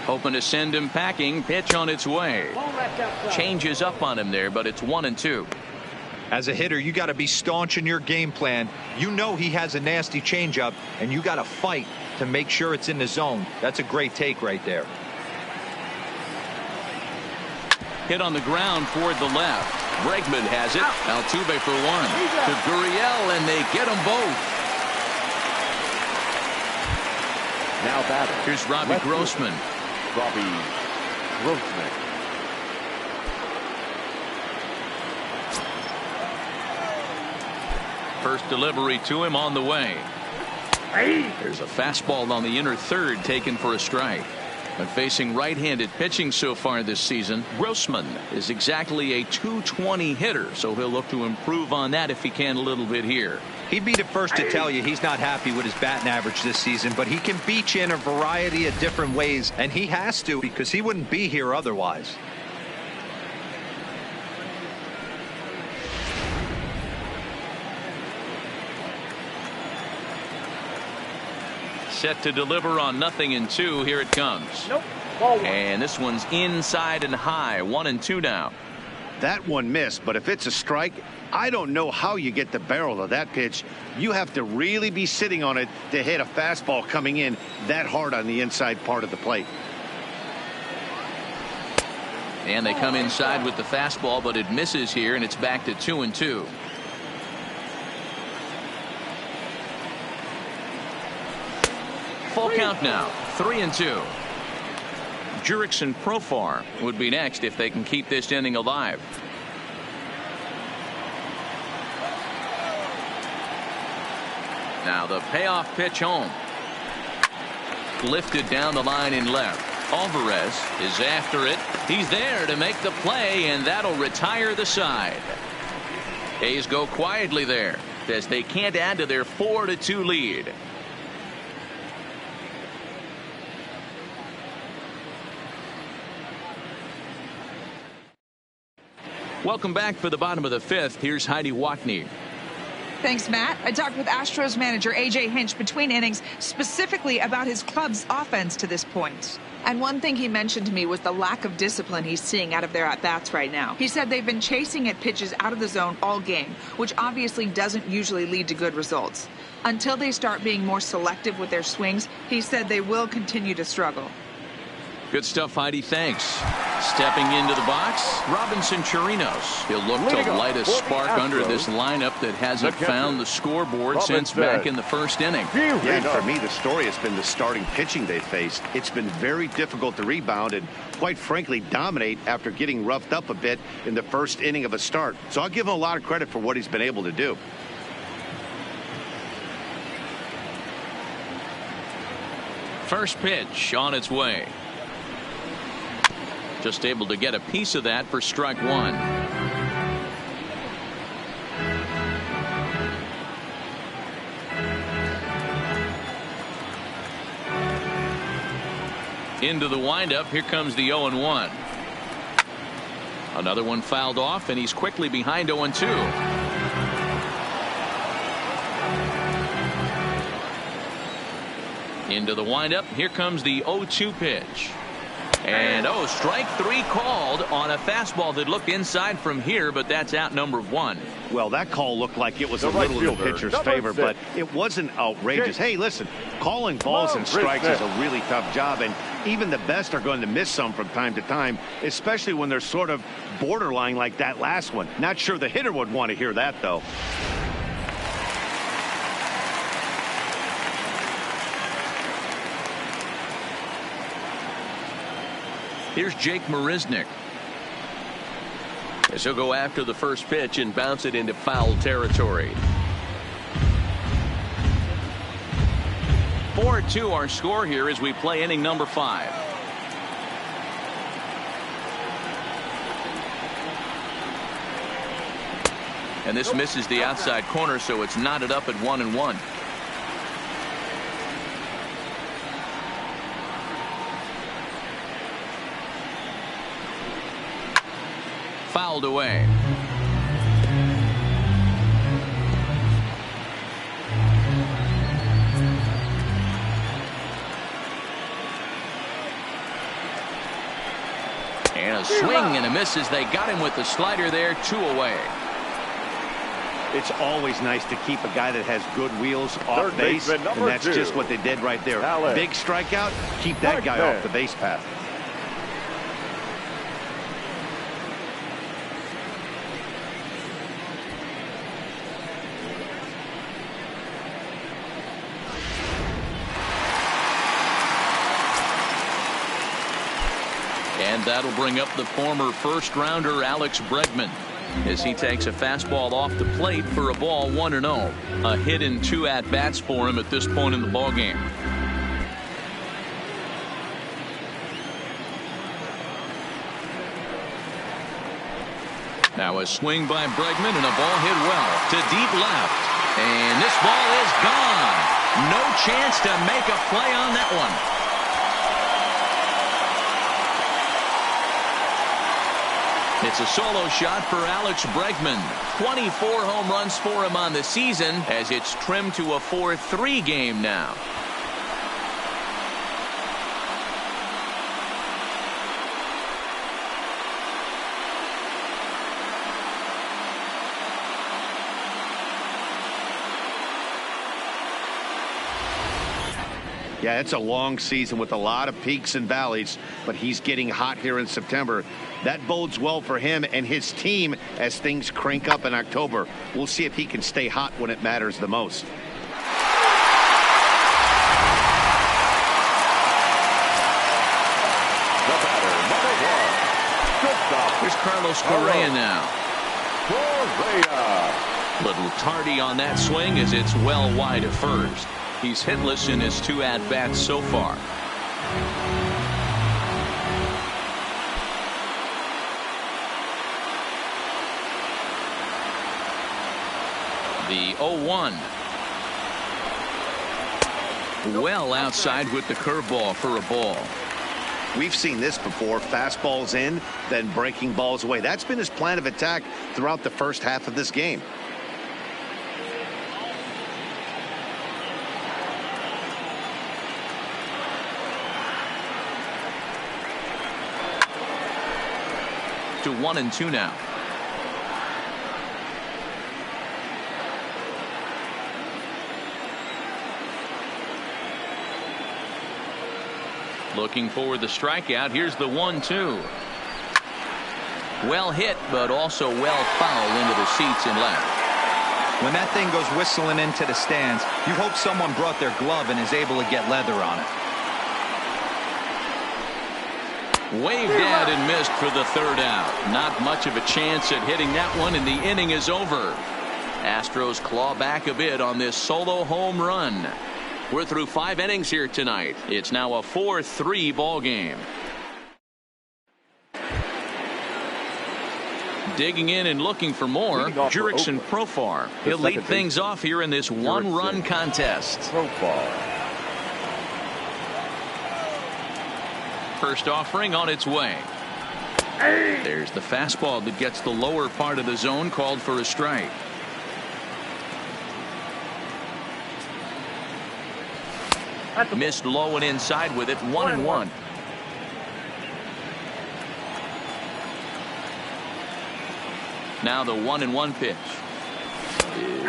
Hoping to send him packing. Pitch on its way. Changes up on him there, but it's 1-2. As a hitter, you got to be staunch in your game plan. You know he has a nasty changeup, and you got to fight to make sure it's in the zone. That's a great take right there. Hit on the ground toward the left. Bregman has it. Altuve for 1. To Gurriel, and they get them both. Now batting. Here's Robbie left fielder, Grossman. Robbie Grossman. First delivery to him on the way. There's a fastball on the inner third taken for a strike. But facing right-handed pitching so far this season, Grossman is exactly a .220 hitter, so he'll look to improve on that if he can a little bit here. He'd be the first to tell you he's not happy with his batting average this season, but he can beat you in a variety of different ways, and he has to because he wouldn't be here otherwise. Set to deliver on 0-2. Here it comes. Nope. And this one's inside and high. 1-2 now. That one missed, but if it's a strike, I don't know how you get the barrel of that pitch. You have to really be sitting on it to hit a fastball coming in that hard on the inside part of the plate. And they come inside with the fastball, but it misses here, and it's back to 2-2. Full count now. 3-2. Jurickson Profar would be next if they can keep this inning alive. Now the payoff pitch home. Lifted down the line in left. Alvarez is after it. He's there to make the play, and that'll retire the side. A's go quietly there as they can't add to their 4-2 lead. Welcome back for the bottom of the fifth. Here's Heidi Watney. Thanks, Matt. I talked with Astros manager A.J. Hinch between innings specifically about his club's offense to this point. And one thing he mentioned to me was the lack of discipline he's seeing out of their at-bats right now. He said they've been chasing at pitches out of the zone all game, which obviously doesn't usually lead to good results. Until they start being more selective with their swings, he said they will continue to struggle. Good stuff, Heidi. Thanks. Stepping into the box, Robinson Chirinos. He'll look to light a spark under this lineup that hasn't found the scoreboard since back in the first inning. Yeah, and for me, the story has been the starting pitching they faced. It's been very difficult to rebound and, quite frankly, dominate after getting roughed up a bit in the first inning of a start. So I'll give him a lot of credit for what he's been able to do. First pitch on its way. Just able to get a piece of that for strike one. Into the windup. Here comes the 0-1. Another one fouled off, and he's quickly behind 0-2. Into the windup. Here comes the 0-2 pitch. And strike three called on a fastball that looked inside from here, but that's out number one. Well, that call looked like it was a little in the pitcher's favor, but it wasn't outrageous. Hey, listen, calling balls and strikes is a really tough job, and even the best are going to miss some from time to time, especially when they're sort of borderline like that last one. Not sure the hitter would want to hear that, though. Here's Jake Marisnick. As he'll go after the first pitch and bounce it into foul territory. 4-2 our score here as we play inning number 5. And this misses the outside corner, so it's knotted up at 1-1. Fouled away. And a swing and a miss as they got him with the slider there. 2 away. It's always nice to keep a guy that has good wheels off base, and that's just what they did right there. Big strikeout, keep that guy off the base path. And that'll bring up the former first-rounder Alex Bregman as he takes a fastball off the plate for a ball 1-0. A hit in 2 at-bats for him at this point in the ballgame. Now a swing by Bregman and a ball hit well to deep left. And this ball is gone. No chance to make a play on that one. It's a solo shot for Alex Bregman. 24 home runs for him on the season as it's trimmed to a 4-3 game now. Yeah, it's a long season with a lot of peaks and valleys, but he's getting hot here in September. That bodes well for him and his team as things crank up in October. We'll see if he can stay hot when it matters the most. The batter, number 1. Shortstop. Here's Carlos Correa now. Correa. Little tardy on that swing as it's well wide of first. He's hitless in his 2 at-bats so far. The 0-1. Well outside with the curveball for a ball. We've seen this before. Fastballs in, then breaking balls away. That's been his plan of attack throughout the first half of this game. To 1-2 now. Looking for the strikeout. Here's the 1-2. Well hit, but also well fouled into the seats and left. When that thing goes whistling into the stands, you hope someone brought their glove and is able to get leather on it. Waved at and missed for the 3rd out. Not much of a chance at hitting that one, and the inning is over. Astros claw back a bit on this solo home run. We're through 5 innings here tonight. It's now a 4-3 ball game. Digging in and looking for more, Jurickson Profar. He'll lead things off here in this 1-run contest. Profar. First offering on its way. There's the fastball that gets the lower part of the zone, called for a strike. Missed low and inside with it. 1-1. Now the 1-1 pitch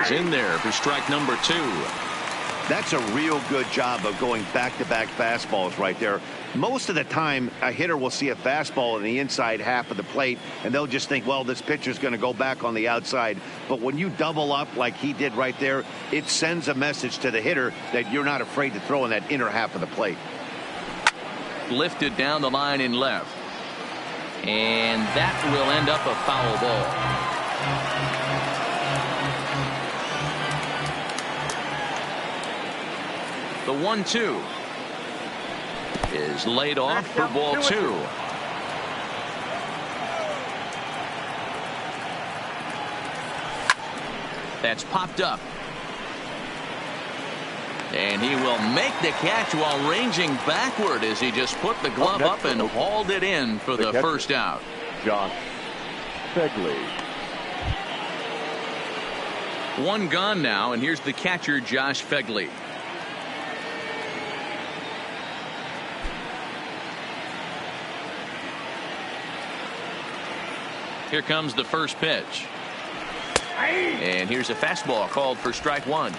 is in there for strike number 2. That's a real good job of going back-to-back fastballs right there. Most of the time, a hitter will see a fastball in the inside half of the plate, and they'll just think, well, this pitcher's going to go back on the outside. But when you double up like he did right there, it sends a message to the hitter that you're not afraid to throw in that inner half of the plate. Lifted down the line in left. And that will end up a foul ball. The 1-2 is laid off for ball 2. That's popped up. And he will make the catch while ranging backward as he just put the glove up and hauled it in for the first out. Josh Phegley. 1 gone now, and here's the catcher, Josh Phegley. Here comes the first pitch. And here's a fastball called for strike 1.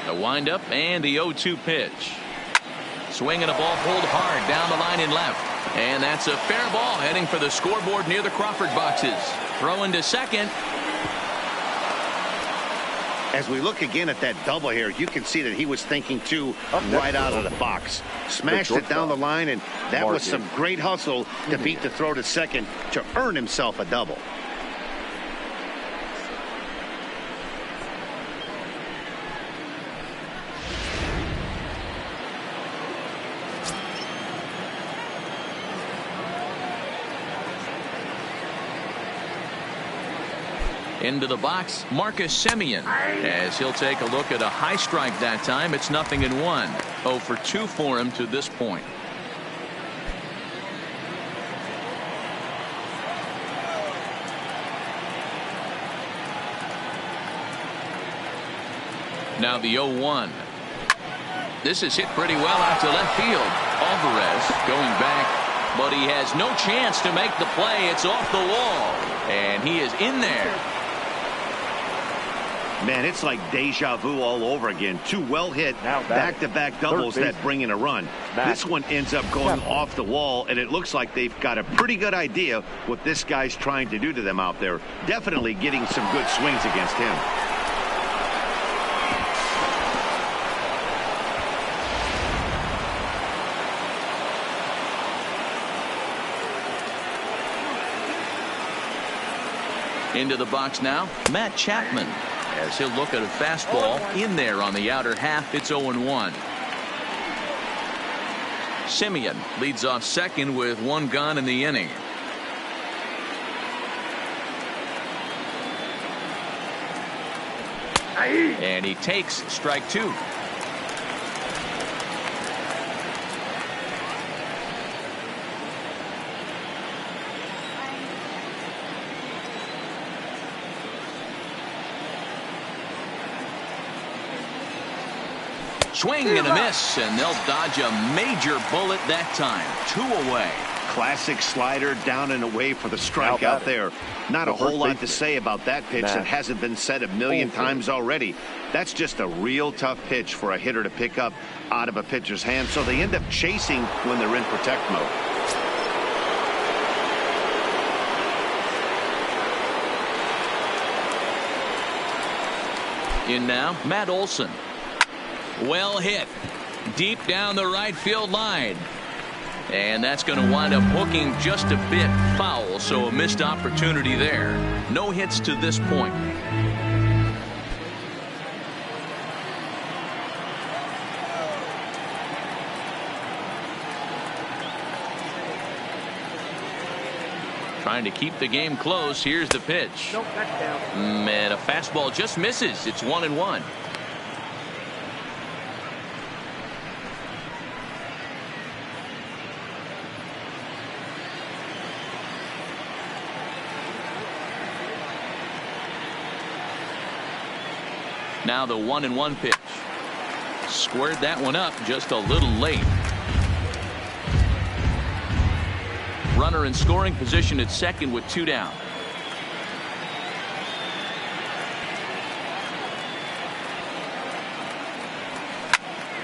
The windup and the 0-2 pitch. Swinging a ball pulled hard down the line and left. And that's a fair ball heading for the scoreboard near the Crawford boxes. Throwing to second. As we look again at that double here, you can see that he was thinking too right out of the box. Smashed it down the line, and that was some great hustle to beat the throw to second to earn himself a double. Into the box, Marcus Semien, as he'll take a look at a high strike that time. It's 0-1. 0 for 2 for him to this point. Now the 0-1. This is hit pretty well out to left field. Alvarez going back, but he has no chance to make the play. It's off the wall, and he is in there. Man, it's like deja vu all over again. Two well-hit back-to-back doubles that bring in a run. This one ends up going off the wall, and it looks like they've got a pretty good idea what this guy's trying to do to them out there. Definitely getting some good swings against him. Into the box now, Matt Chapman, as he'll look at a fastball in there on the outer half. It's 0-1. Semien leads off second with 1 gone in the inning. And he takes strike 2. Swing and a miss, and they'll dodge a major bullet that time. 2 away. Classic slider down and away for the strike out there. Not a whole lot to say about that pitch that hasn't been said a million times already. That's just a real tough pitch for a hitter to pick up out of a pitcher's hand, so they end up chasing when they're in protect mode. In now, Matt Olson. Well hit deep down the right field line, and that's going to wind up hooking just a bit foul, so a missed opportunity there. No hits to this point. Trying to keep the game close. Here's the pitch, and a fastball just misses. It's 1-1. Now the 1-1 pitch. Squared that one up just a little late. Runner in scoring position at second with 2 down.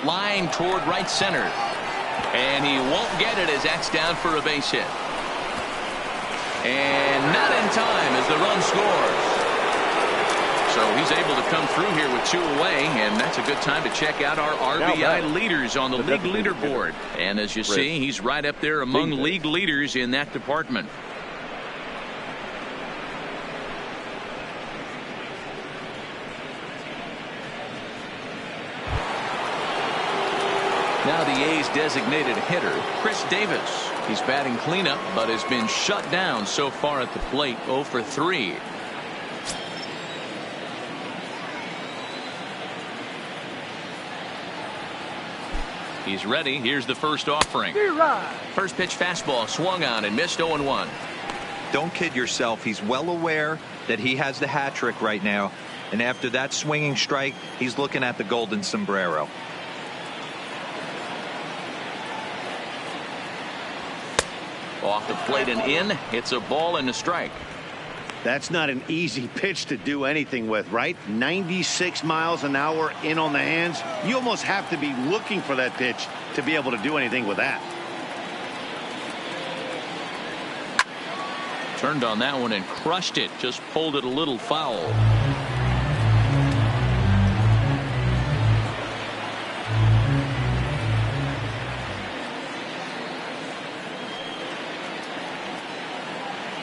Line toward right center. And he won't get it as that's down for a base hit. And not in time as the run scores. So he's able to come through here with 2 away, and that's a good time to check out our RBI leaders on the league leaderboard. And as you see, he's right up there among league leaders in that department. Now the A's designated hitter, Chris Davis. He's batting cleanup, but has been shut down so far at the plate. 0 for 3. He's ready. Here's the first offering. First pitch fastball swung on and missed. 0-1. Don't kid yourself. He's well aware that he has the hat trick right now. And after that swinging strike, he's looking at the golden sombrero. Off the plate and in. It's a ball and a strike. That's not an easy pitch to do anything with, right? 96 miles an hour in on the hands. You almost have to be looking for that pitch to be able to do anything with that. Turned on that one and crushed it. Just pulled it a little foul.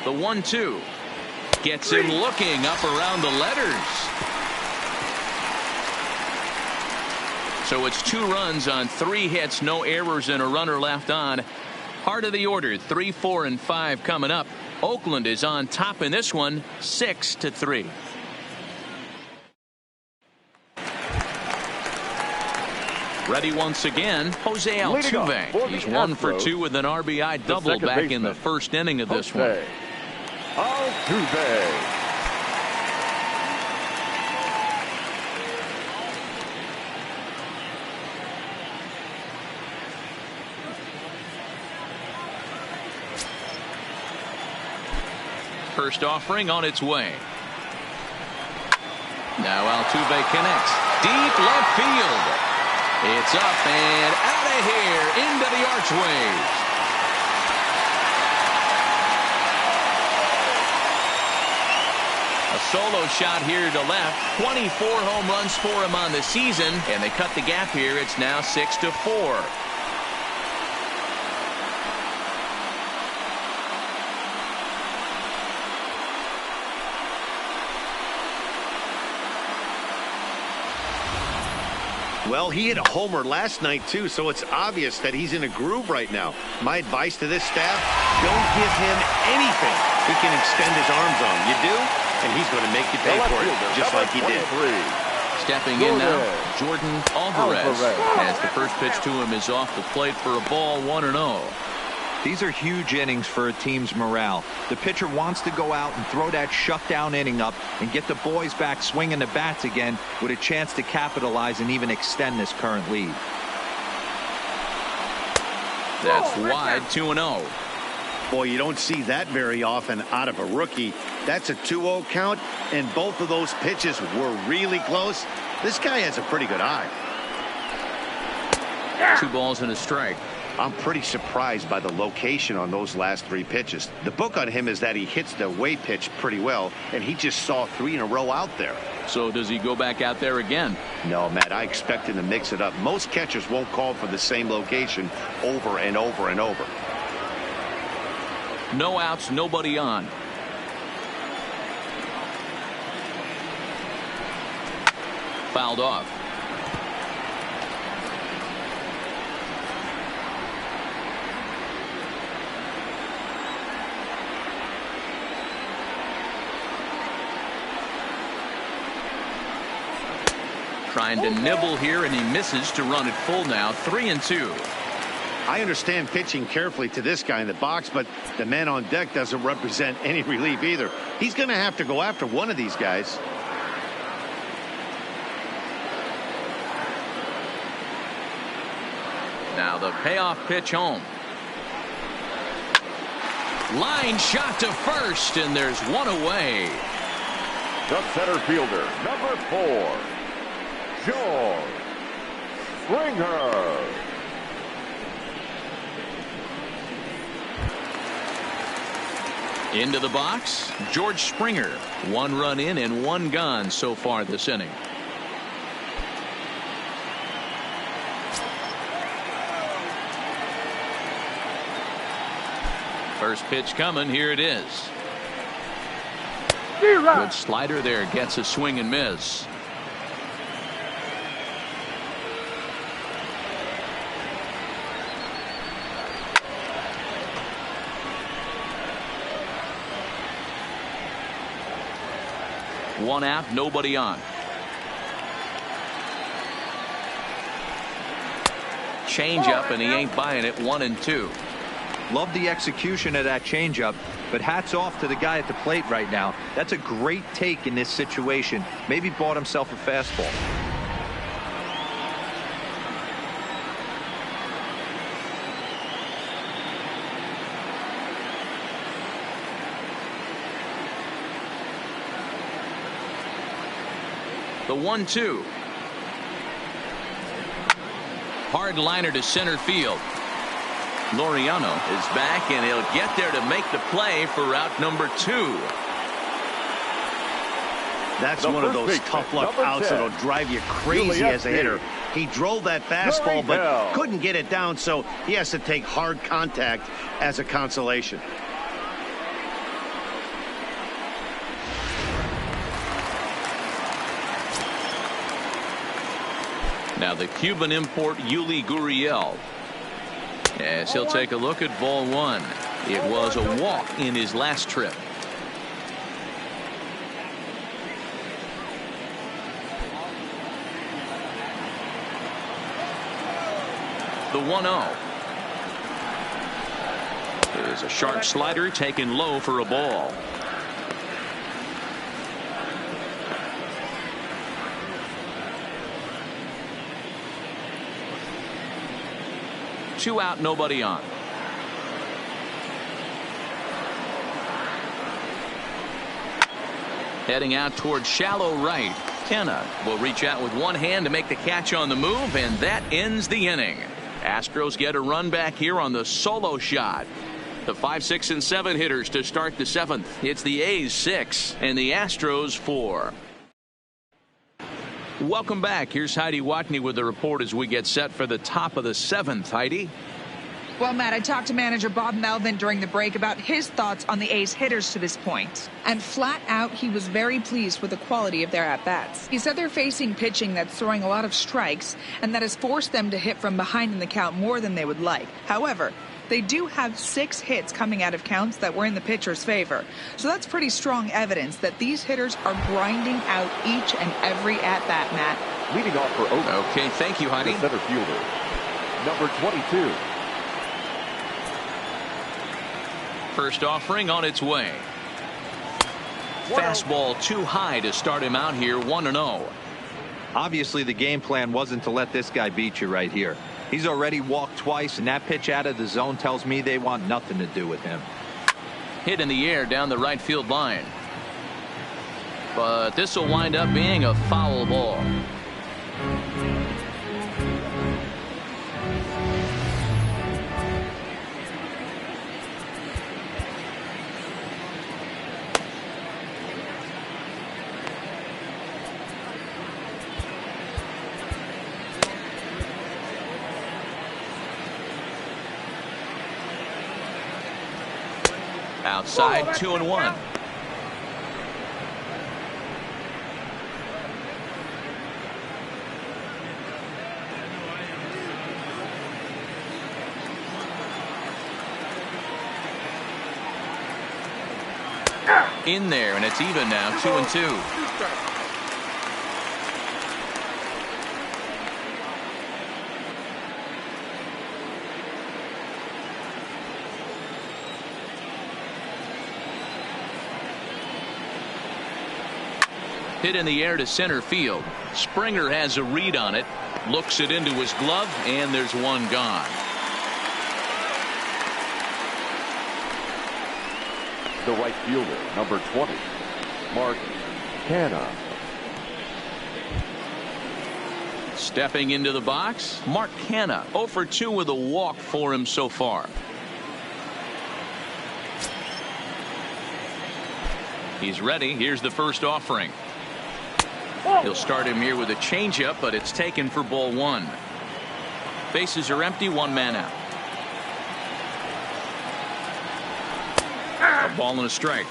The 1-2 gets him looking up around the letters. So it's 2 runs on 3 hits, no errors, and a runner left on. Heart of the order, 3, 4, and 5 coming up. Oakland is on top in this one, 6-3. Ready once again, Jose Altuve. He's 1 for 2 with an RBI double back in the first inning of this one. Altuve. First offering on its way. Now Altuve connects. Deep left field. It's up and out of here into the archways. A solo shot here to left. 24 home runs for him on the season, and they cut the gap here. It's now 6-4. Well, he hit a homer last night, too, so it's obvious that he's in a groove right now. My advice to this staff, don't give him anything he can extend his arms on. You do, and he's going to make you pay for it, just like he did. Stepping in now, Jordan Alvarez, as the first pitch to him is off the plate for a ball, 1-0. These are huge innings for a team's morale. The pitcher wants to go out and throw that shutdown inning up and get the boys back swinging the bats again with a chance to capitalize and even extend this current lead. That's wide, 2-0. Boy, you don't see that very often out of a rookie. That's a 2-0 count, and both of those pitches were really close. This guy has a pretty good eye. 2 balls and a strike. I'm pretty surprised by the location on those last 3 pitches. The book on him is that he hits the away pitch pretty well, and he just saw 3 in a row out there. So does he go back out there again? No, Matt, I expect him to mix it up. Most catchers won't call for the same location over and over and over. No outs, nobody on. Fouled off. Trying to nibble here, and he misses to run it full now. 3-2. I understand pitching carefully to this guy in the box, but the man on deck doesn't represent any relief either. He's going to have to go after one of these guys. Now the payoff pitch home. Line shot to first, and there's one away. The center fielder, number 4, George Springer. Into the box, George Springer. 1 run in and 1 gone so far this inning. First pitch coming. Here it is. Good slider there. Gets a swing and miss. One out, nobody on. Change up, and he ain't buying it. 1-2. Love the execution of that changeup, but hats off to the guy at the plate right now. That's a great take in this situation. Maybe bought himself a fastball. The 1-2. Hard liner to center field. Laureano is back, and he'll get there to make the play for out number 2. That's one of those tough luck outs that'll drive you crazy as a hitter. He drove that fastball but couldn't get it down, so he has to take hard contact as a consolation. Now the Cuban import Yuli Gurriel, as he'll take a look at ball 1. It was a walk in his last trip. The 1-0. There's a sharp slider taken low for a ball. Two out, nobody on. Heading out towards shallow right. Kenna will reach out with one hand to make the catch on the move, and that ends the inning. Astros get a run back here on the solo shot. The 5, 6, and 7 hitters to start the 7th. It's the A's 6 and the Astros 4. Welcome back. Here's Heidi Watney with the report as we get set for the top of the 7th. Heidi? Well, Matt, I talked to manager Bob Melvin during the break about his thoughts on the A's hitters to this point. And flat out, he was very pleased with the quality of their at-bats. He said they're facing pitching that's throwing a lot of strikes, and that has forced them to hit from behind in the count more than they would like. However, they do have 6 hits coming out of counts that were in the pitcher's favor. So that's pretty strong evidence that these hitters are grinding out each and every at-bat, Matt. Leading off for Oakland. Okay, thank you, Heidi. The center fielder, number 22. First offering on its way. Fastball too high to start him out here, 1-0. Obviously, the game plan wasn't to let this guy beat you right here. He's already walked twice, and that pitch out of the zone tells me they want nothing to do with him. Hit in the air down the right field line. But this will wind up being a foul ball. Outside, 2-1. In there, and it's even now, 2-2. Hit in the air to center field. Springer has a read on it, looks it into his glove, and there's one gone. The right fielder, number 20, Mark Canha. Stepping into the box, Mark Canha, 0 for 2 with a walk for him so far. He's ready. Here's the first offering. He'll start him here with a changeup, but it's taken for ball 1. Bases are empty, 1 man out. A ball and a strike.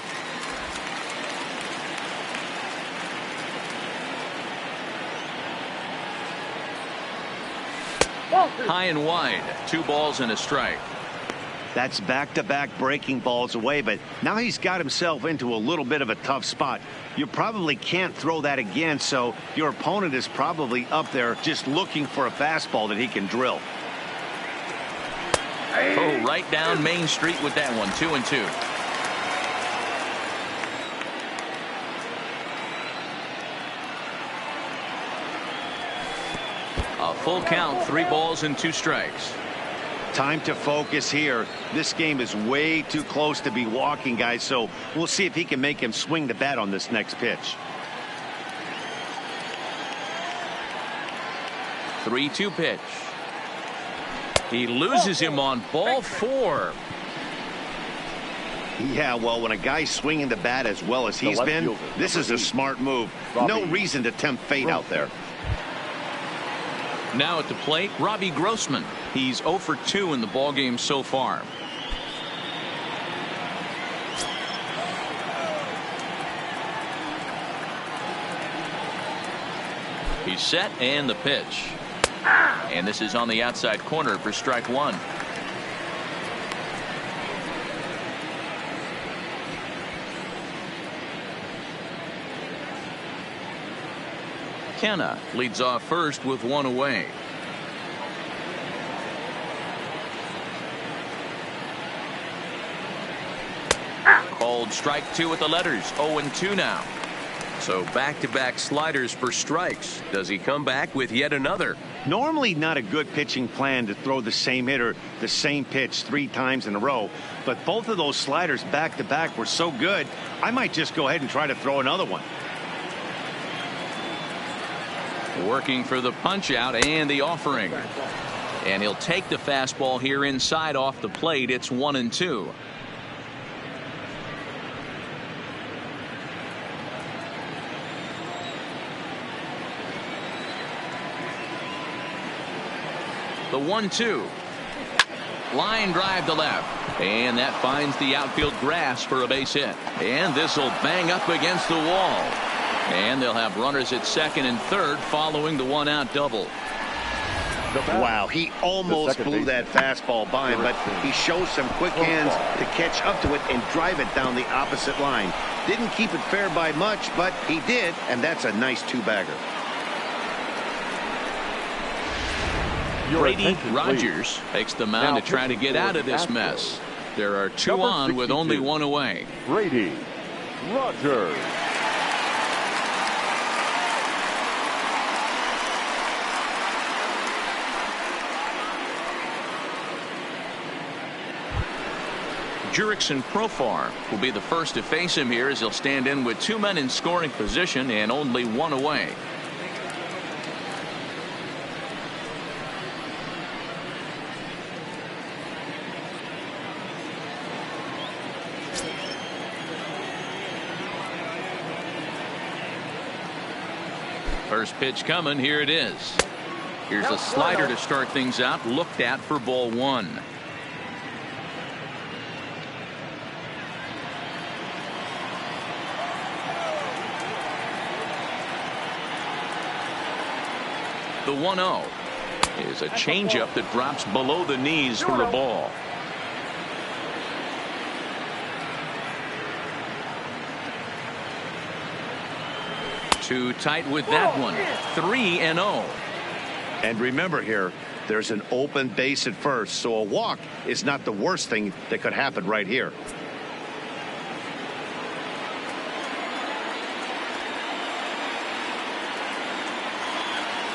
High and wide, 2 balls and a strike. That's back-to-back breaking balls away, but now he's got himself into a little bit of a tough spot. You probably can't throw that again, so your opponent is probably up there just looking for a fastball that he can drill. Oh, right down Main Street with that one, 2-2. A full count, 3 balls and 2 strikes. Time to focus here. This game is way too close to be walking, guys, so we'll see if he can make him swing the bat on this next pitch. 3-2 pitch. He loses him on ball 4. Yeah, well, when a guy's swinging the bat as well as he's been, this is a smart move. No reason to tempt fate out there. Now at the plate, Robbie Grossman. He's 0 for 2 in the ballgame so far. He's set, and the pitch. And this is on the outside corner for strike 1. Kenna leads off first with 1 away. Called strike 2 with the letters. 0-2 now. So back-to-back sliders for strikes. Does he come back with yet another? Normally not a good pitching plan to throw the same hitter the same pitch 3 times in a row, but both of those sliders back-to-back were so good, I might just go ahead and try to throw another one. Working for the punch out and the offering. And he'll take the fastball here inside off the plate. It's 1-2. The 1-2. Line drive to left. And that finds the outfield grass for a base hit. And this will bang up against the wall. And they'll have runners at second and third following the 1-out double. Wow, he almost blew that fastball by him, but he shows some quick hands to catch up to it and drive it down the opposite line. Didn't keep it fair by much, but he did, and that's a nice 2-bagger. Brady Rogers takes the mound to try to get out of this mess. There are 2 on with only 1 away. Brady Rogers. Jurickson Profar will be the first to face him here as he'll stand in with 2 men in scoring position and only 1 away. First pitch coming. Here it is. Here's a slider to start things out. Looked at for ball 1. The 1-0 is a changeup that drops below the knees for a ball. Too tight with that one. 3-0. And remember here, there's an open base at first, so a walk is not the worst thing that could happen right here.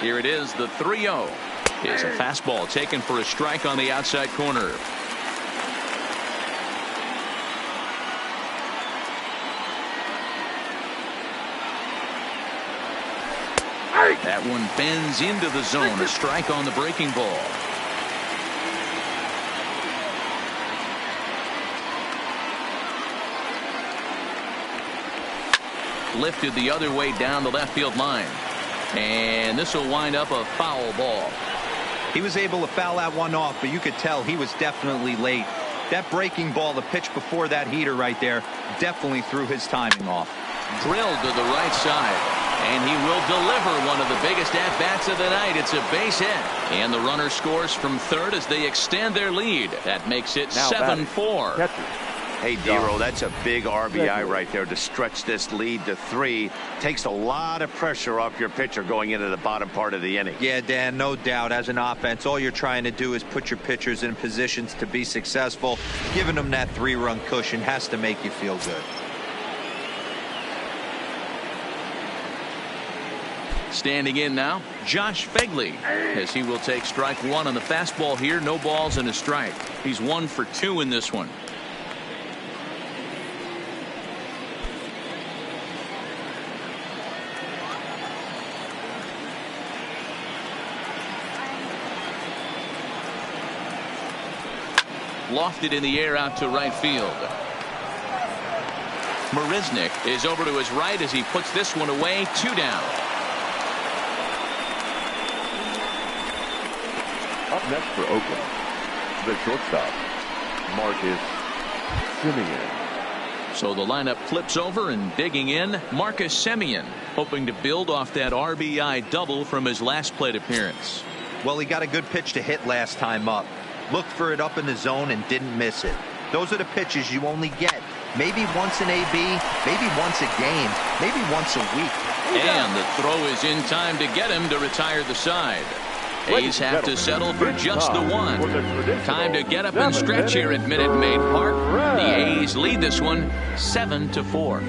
Here it is, the 3-0. Is a fastball taken for a strike on the outside corner. That one bends into the zone. A strike on the breaking ball. Lifted the other way down the left field line. And this will wind up a foul ball. He was able to foul that one off, but you could tell he was definitely late. That breaking ball, the pitch before that heater right there, definitely threw his timing off. Drilled to the right side. And he will deliver one of the biggest at-bats of the night. It's a base hit. And the runner scores from third as they extend their lead. That makes it 7-4. Hey, Dero, that's a big RBI right there to stretch this lead to 3. Takes a lot of pressure off your pitcher going into the bottom part of the inning. Yeah, Dan, no doubt. As an offense, all you're trying to do is put your pitchers in positions to be successful. Giving them that 3-run cushion has to make you feel good. Standing in now, Josh Fegley, as he will take strike 1 on the fastball here. No balls and a strike. He's 1 for 2 in this one. lofted in the air out to right field. Marisnick is over to his right as he puts this one away. 2 down. Up next for Oakland, the shortstop, Marcus Semien. So the lineup flips over, and digging in, Marcus Semien, hoping to build off that RBI double from his last plate appearance. Well, he got a good pitch to hit last time up. Looked for it up in the zone and didn't miss it. Those are the pitches you only get. Maybe once an AB, maybe once a game, maybe once a week. And the throw is in time to get him to retire the side. A's have to settle for just the one. Time to get up and stretch here at Minute Maid Park. The A's lead this one 7-4.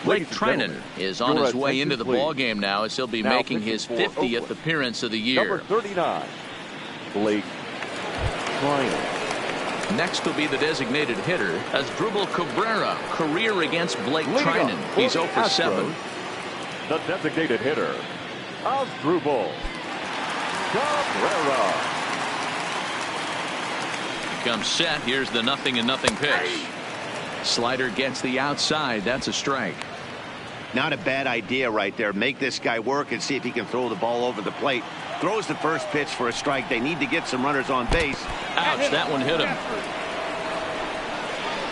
Blake Trinan is on his way into the ball game now, as he'll be making his 50th appearance of the year. Number 39, Blake Trinan. Next will be the designated hitter, Asdrubal Cabrera, career against Blake Trinan. He's 0 for 7. The designated hitter, Asdrubal Cabrera. Comes set. Here's the 0-0 pitch. Slider gets the outside. That's a strike. Not a bad idea right there. Make this guy work and see if he can throw the ball over the plate. Throws the first pitch for a strike. They need to get some runners on base. Ouch, that one hit him.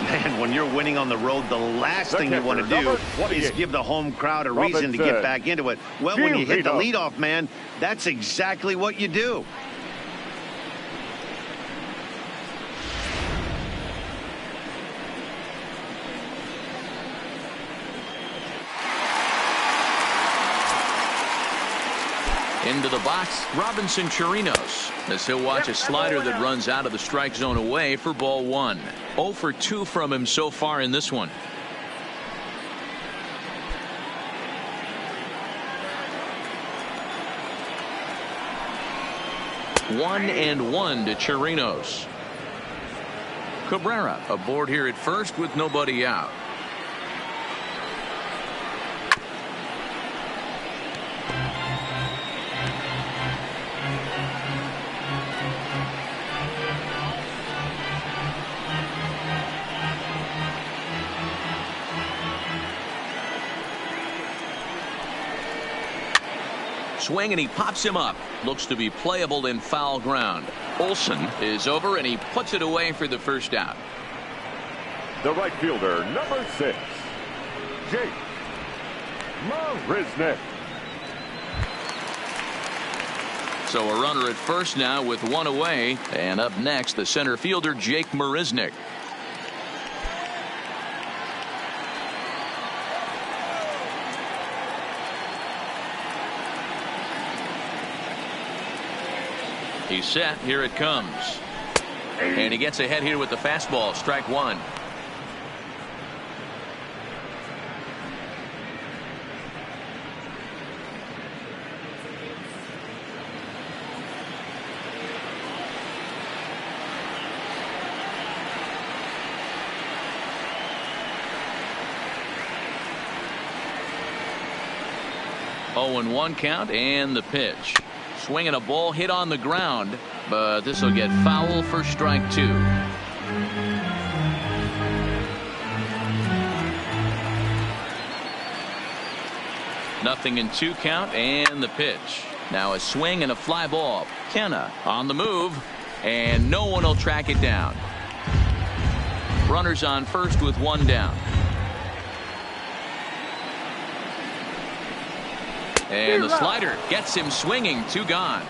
Man, when you're winning on the road, the last thing you want to do is give the home crowd a reason to get back into it. Well, when you hit the leadoff man, that's exactly what you do. Into the box, Robinson Chirinos, as he'll watch a slider that runs out of the strike zone away for ball 1. 0 for 2 from him so far in this one. One and one to Chirinos. Cabrera aboard here at first with nobody out. Swing, and he pops him up. Looks to be playable in foul ground. Olsen is over, and he puts it away for the first out. The right fielder, number 6, Jake Marisnick. So a runner at first now with one away, and up next the center fielder Jake Marisnick. He's set. Here it comes. And he gets ahead here with the fastball. Strike 1. Oh, and 1 count, and the pitch. Swinging a ball hit on the ground, but this will get foul for strike 2. Nothing in 2 count, and the pitch. Now a swing and a fly ball. Kenna on the move, and no one will track it down. Runners on first with 1 down. And the slider gets him swinging. 2 gone.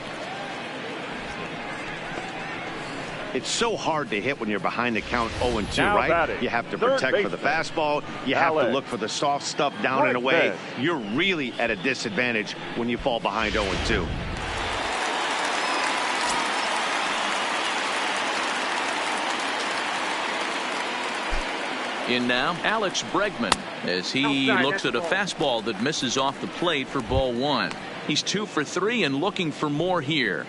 It's so hard to hit when you're behind the count 0-2, right? Batting, you have to protect for the fastball. You have to look for the soft stuff down and away. You're really at a disadvantage when you fall behind 0-2. In now, Alex Bregman, as he looks at a fastball that misses off the plate for ball 1. He's 2 for 3 and looking for more here.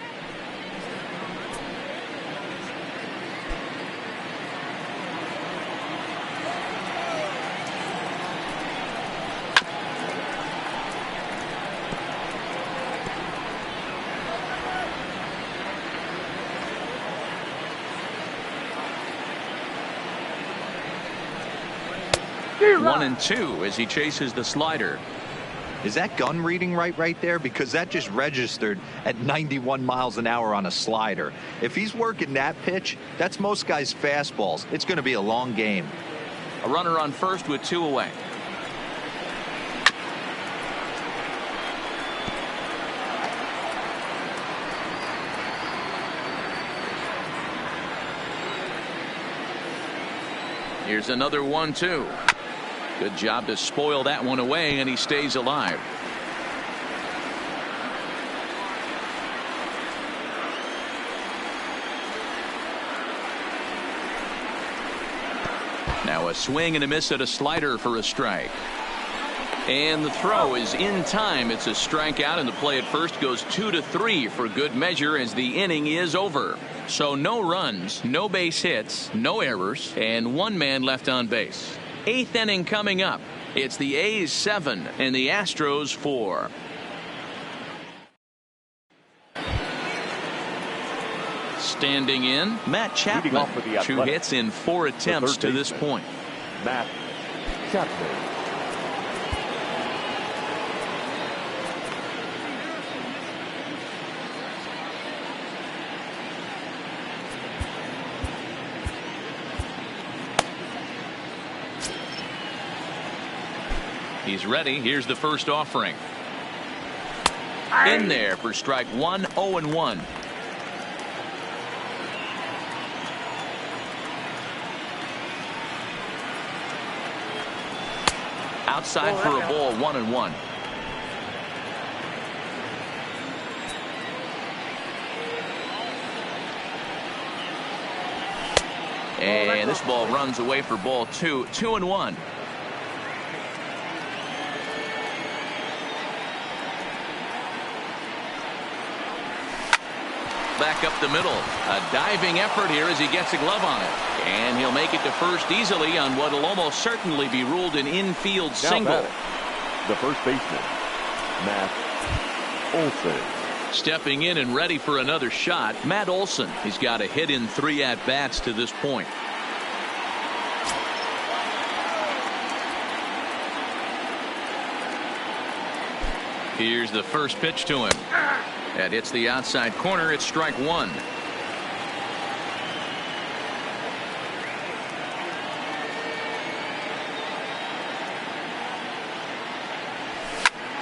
1-2 as he chases the slider. Is that gun reading right there? Because that just registered at 91 miles an hour on a slider. If he's working that pitch, that's most guys' fastballs. It's going to be a long game. A runner on first with 2 away. Here's another 1-2. Good job to spoil that one away, and he stays alive. Now a swing and a miss at a slider for a strike. And the throw is in time. It's a strikeout, and the play at first goes 2-3 for good measure as the inning is over. So no runs, no base hits, no errors, and 1 man left on base. 8th inning coming up. It's the A's 7 and the Astros 4. Standing in, Matt Chapman. 2 hits in 4 attempts to this point. Matt Chapman. He's ready. Here's the first offering. In there for strike 1, 0-1. Outside for a ball, 1-1. And this ball runs away for ball 2, 2-1. Back up the middle. A diving effort here as he gets a glove on it. And he'll make it to first easily on what will almost certainly be ruled an infield single. The first baseman, Matt Olson. Stepping in and ready for another shot, Matt Olson. He's got a hit in 3 at-bats to this point. Here's the first pitch to him. That hits the outside corner. It's strike 1.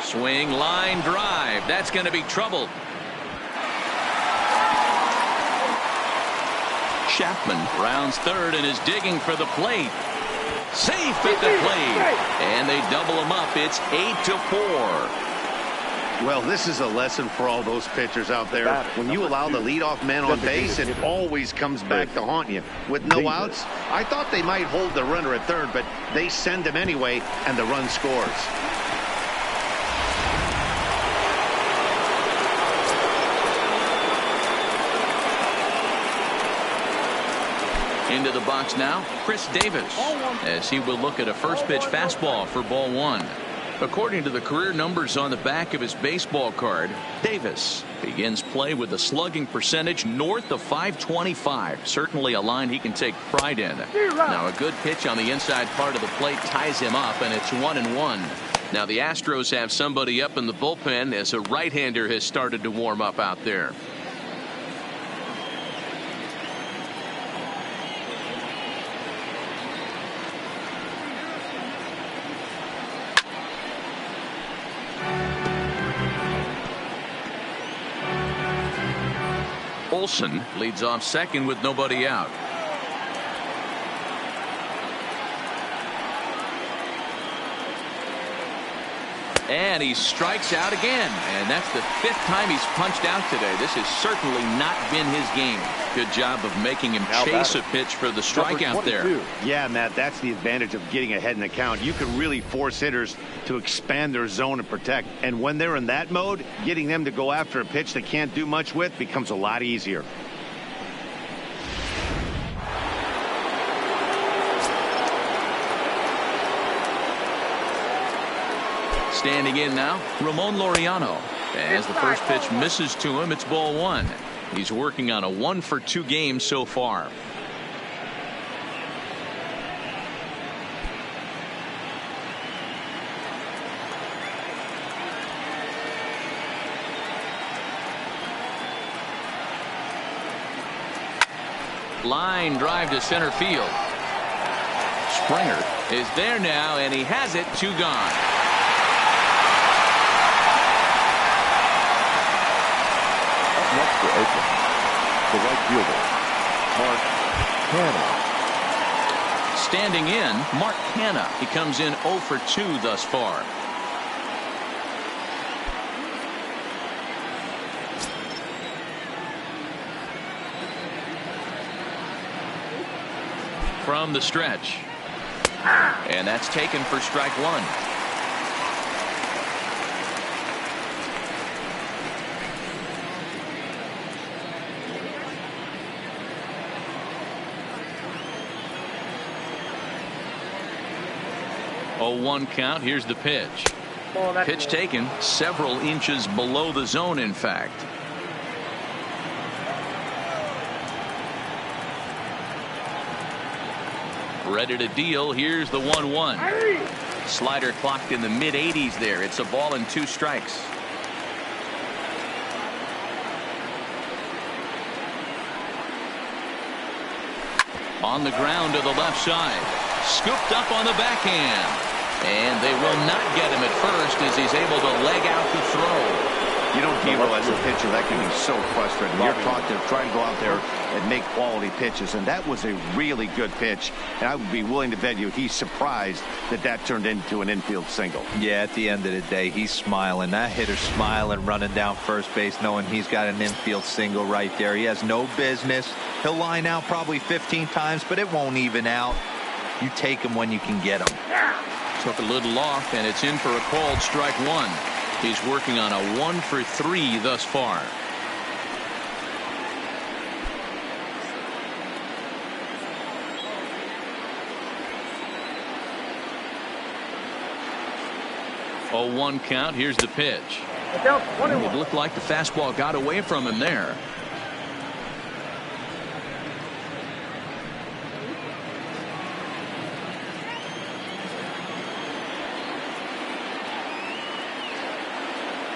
Swing, line drive. That's going to be trouble. Chapman rounds third and is digging for the plate. Safe at the plate. And they double him up. It's 8-4. Well, this is a lesson for all those pitchers out there. When you allow the leadoff man on base, it always comes back to haunt you. With no outs, I thought they might hold the runner at third, but they send him anyway, and the run scores. Into the box now, Chris Davis, as he will look at a first pitch fastball for ball 1. According to the career numbers on the back of his baseball card, Davis begins play with a slugging percentage north of .525. Certainly a line he can take pride in. Now a good pitch on the inside part of the plate ties him up, and it's 1-1. Now the Astros have somebody up in the bullpen as a right-hander has started to warm up out there. Olson leads off second with nobody out. And he strikes out again, and that's the 5th time he's punched out today. This has certainly not been his game. Good job of making him chase a pitch for the strikeout there. Yeah, Matt, that's the advantage of getting ahead in the count. You can really force hitters to expand their zone and protect. And when they're in that mode, getting them to go after a pitch they can't do much with becomes a lot easier. Standing in now, Ramon Laureano. As the first pitch misses to him, it's ball 1. He's working on a 1-for-2 game so far. Line drive to center field. Springer is there now, and he has it. 2 gone. Up next for Oakland, the right fielder, Mark Hanna. Standing in, Mark Hanna. He comes in 0 for 2 thus far. From the stretch. And that's taken for strike 1. Oh, 1 count. Here's the pitch. Pitch taken several inches below the zone, in fact. Ready to deal. Here's the 1-1. Slider clocked in the mid-80s there. It's a ball and 2 strikes. On the ground to the left side. Scooped up on the backhand. And they will not get him at first as he's able to leg out the throw. You know, Hero, as a pitcher, that can be so frustrating. You're taught to try to go out there and make quality pitches, and that was a really good pitch. And I would be willing to bet you he's surprised that that turned into an infield single. Yeah, at the end of the day, he's smiling. That hitter's smiling, running down first base, knowing he's got an infield single right there. He has no business. He'll line out probably 15 times, but it won't even out. You take him when you can get him. Took a little off, and it's in for a called strike 1. He's working on a 1 for 3 thus far. Oh, 1 count. Here's the pitch. It looked like the fastball got away from him there.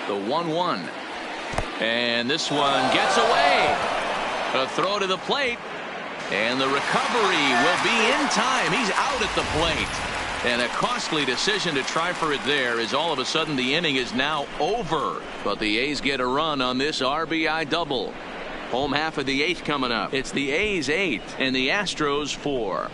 The 1-1. And this one gets away. A throw to the plate. And the recovery will be in time. He's out at the plate. And a costly decision to try for it there, as all of a sudden the inning is now over. But the A's get a run on this RBI double. Home half of the 8th coming up. It's the A's 8 and the Astros 4.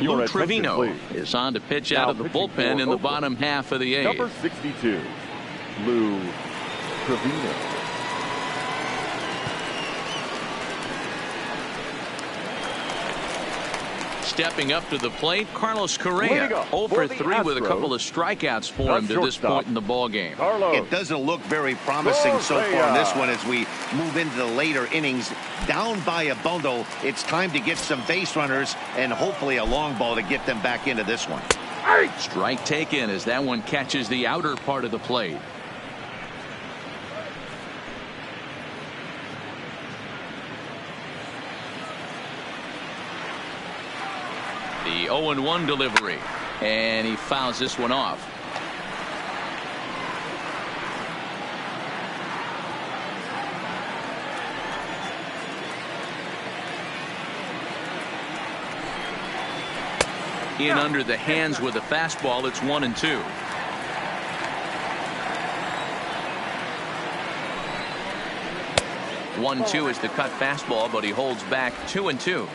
Lou Trevino is on to pitch out of the bullpen in the bottom half of the 8th. Number 62, Lou Trevino. Stepping up to the plate, Carlos Correa. 0 for 3 with a couple of strikeouts for him to this point in the ball game. It doesn't look very promising so far in this one as we move into the later innings. Down by a bundle, it's time to get some base runners and hopefully a long ball to get them back into this one. Strike taken as that one catches the outer part of the plate. The 0-1 delivery, and he fouls this one off. In under the hands with a fastball. It's 1-2. One-two is the cut fastball, but he holds back. 2-2.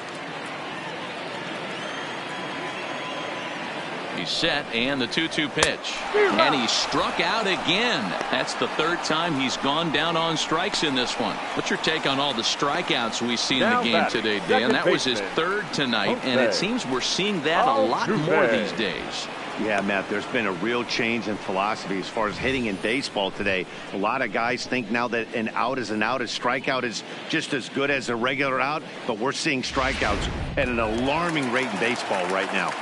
He's set, and the 2-2 pitch. And he struck out again. That's the 3rd time he's gone down on strikes in this one. What's your take on all the strikeouts we see in the game today, Dan? That was his 3rd tonight, and it seems we're seeing that a lot more these days. Yeah, Matt, there's been a real change in philosophy as far as hitting in baseball today. A lot of guys think now that an out is an out, a strikeout is just as good as a regular out, but we're seeing strikeouts at an alarming rate in baseball right now.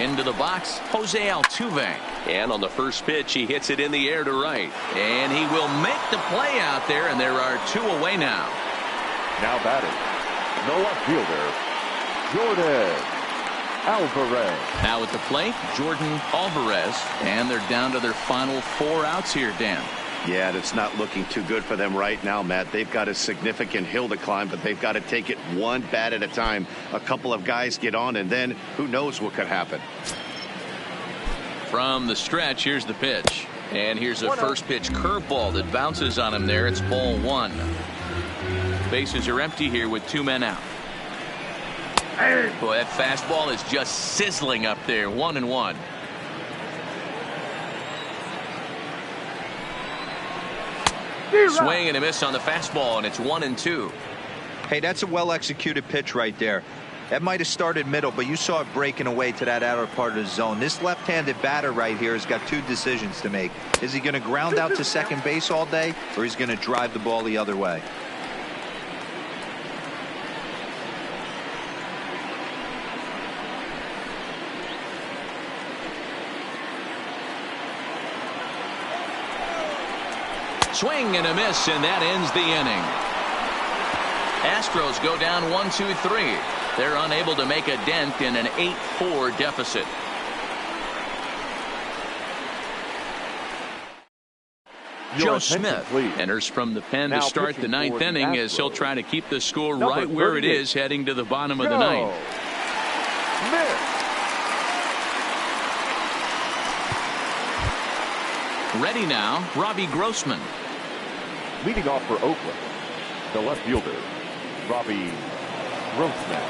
Into the box, Jose Altuve. And on the first pitch, he hits it in the air to right. And he will make the play out there, and there are 2 away now. Now batting, the left fielder, Jordan Alvarez. Now at the plate, Jordan Alvarez, and they're down to their final 4 outs here, Dan. Yeah, and it's not looking too good for them right now, Matt. They've got a significant hill to climb, but they've got to take it one bat at a time. A couple of guys get on, and then who knows what could happen. From the stretch, here's the pitch. And here's a first pitch curveball that bounces on him there. It's ball 1. Bases are empty here with 2 men out. Boy, that fastball is just sizzling up there. 1-1. Swing and a miss on the fastball, and it's 1-2. Hey, that's a well-executed pitch right there. That might have started middle, but you saw it breaking away to that outer part of the zone. This left-handed batter right here has got 2 decisions to make. Is he going to ground out to second base all day, or is he going to drive the ball the other way? Swing and a miss, and that ends the inning. Astros go down 1-2-3. They're unable to make a dent in an 8-4 deficit. Joe Smith enters from the pen to start the 9th inning as he'll try to keep the score right where it is heading to the bottom of the 9th. Ready now, Robbie Grossman. Leading off for Oakland, the left fielder, Robbie Grossman.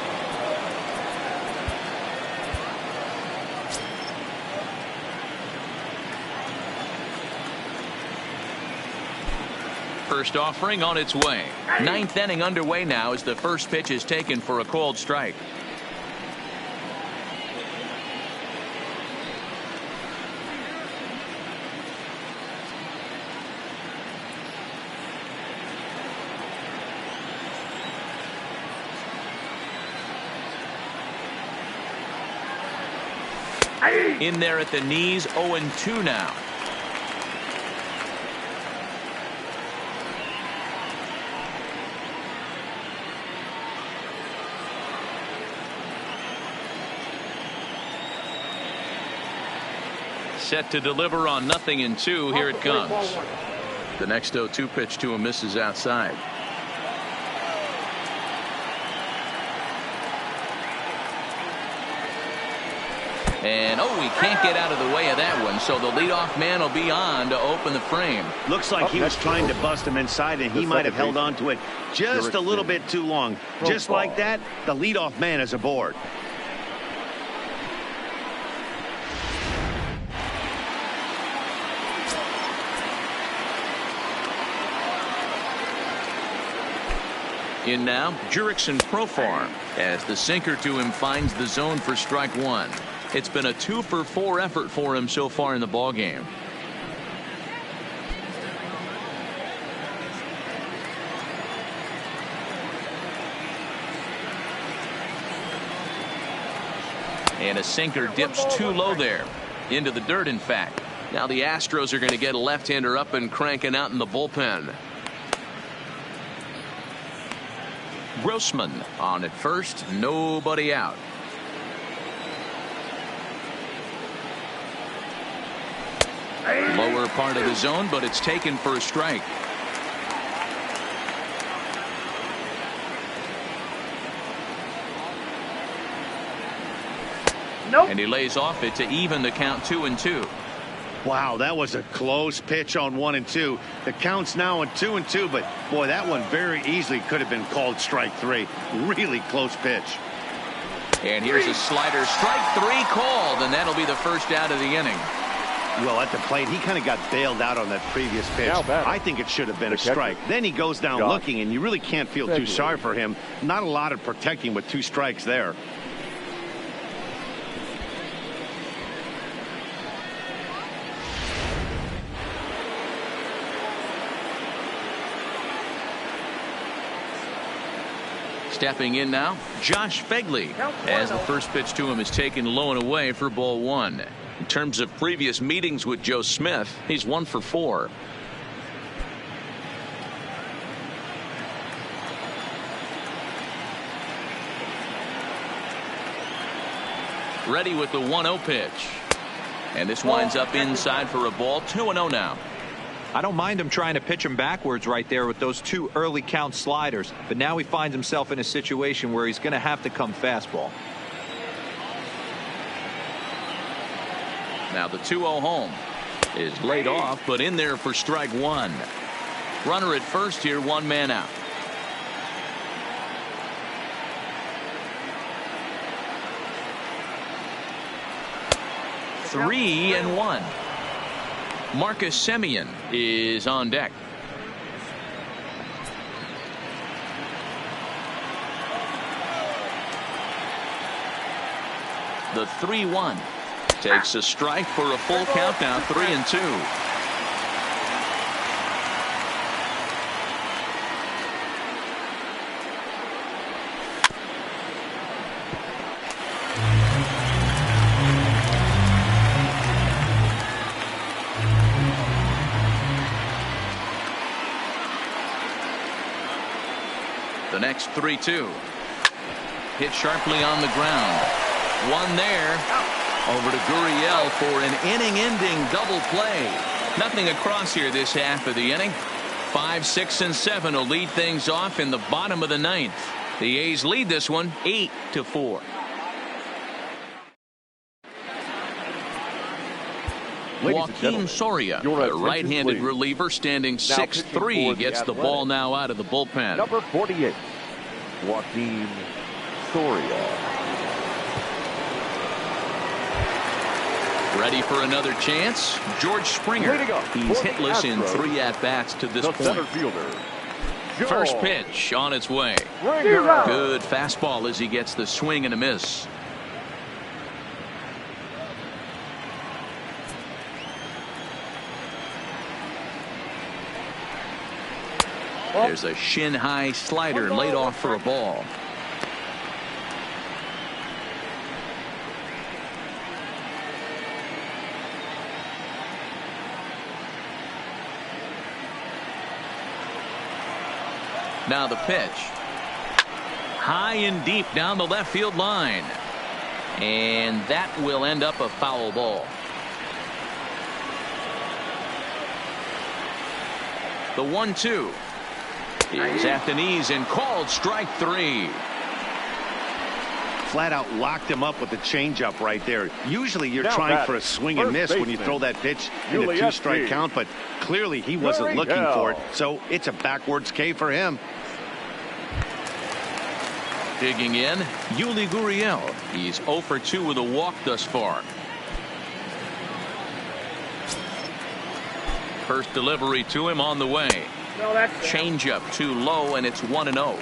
First offering on its way. 9th inning underway now as the first pitch is taken for a called strike. In there at the knees, 0-2 now. Set to deliver on 0-2. Here it comes. The next 0-2 pitch to him misses outside. And he can't get out of the way of that one, so the leadoff man will be on to open the frame. Looks like he was trying to bust him inside, and he might have held on to it just a little bit too long. Just like that, the leadoff man is aboard. In now, Jurickson Profar as the sinker to him finds the zone for strike 1. It's been a 2-for-4 effort for him so far in the ballgame. And a sinker dips too low there. Into the dirt, in fact. Now the Astros are going to get a left-hander up and cranking out in the bullpen. Grossman on at first, nobody out. Lower part of the zone, but it's taken for a strike. Nope. And he lays off it to even the count 2-2. Wow, that was a close pitch on 1-2. The count's now on 2-2, but boy, that one very easily could have been called strike 3. Really close pitch. And here's a slider, strike 3 called, and that'll be the first out of the inning. Well, at the plate, he kind of got bailed out on that previous pitch. I think it should have been a strike. Then he goes down looking, and you really can't feel too sorry for him. Not a lot of protecting with 2 strikes there. Stepping in now, Josh Fegley, as the first pitch to him is taken low and away for ball 1. In terms of previous meetings with Joe Smith, he's 1 for 4. Ready with the 1-0 pitch. And this winds up inside for a ball. 2-0 now. I don't mind him trying to pitch him backwards right there with those 2 early count sliders. But now he finds himself in a situation where he's going to have to come fastball. Now the 2-0 home is laid off, but in there for strike 1. Runner at first here, 1 man out. Three and 1. Marcus Semien is on deck. The 3-1 takes a strike for a full count now. 3-2. The next 3-2. Hit sharply on the ground. 1 there. Over to Gurriel for an inning-ending double play. Nothing across here this half of the inning. 5, 6, and 7 will lead things off in the bottom of the 9th. The A's lead this one 8-4. Joaquin Soria, a right-handed reliever standing 6'3", gets the ball now out of the bullpen. Number 48, Joaquin Soria. Ready for another chance? George Springer. He's hitless in 3 at-bats to this point. First pitch on its way. Good fastball as he gets the swing and a miss. There's a shin-high slider laid off for a ball. Now the pitch. High and deep down the left field line. And that will end up a foul ball. The 1-2 is at the knees and called strike 3. Flat out locked him up with the changeup right there. Usually you're trying for a swing and miss when you throw that pitch in a 2-strike count, but clearly he wasn't looking for it, so it's a backwards K for him. Digging in, Yuli Gurriel. He's 0 for 2 with a walk thus far. First delivery to him on the way. Changeup too low, and it's 1-0.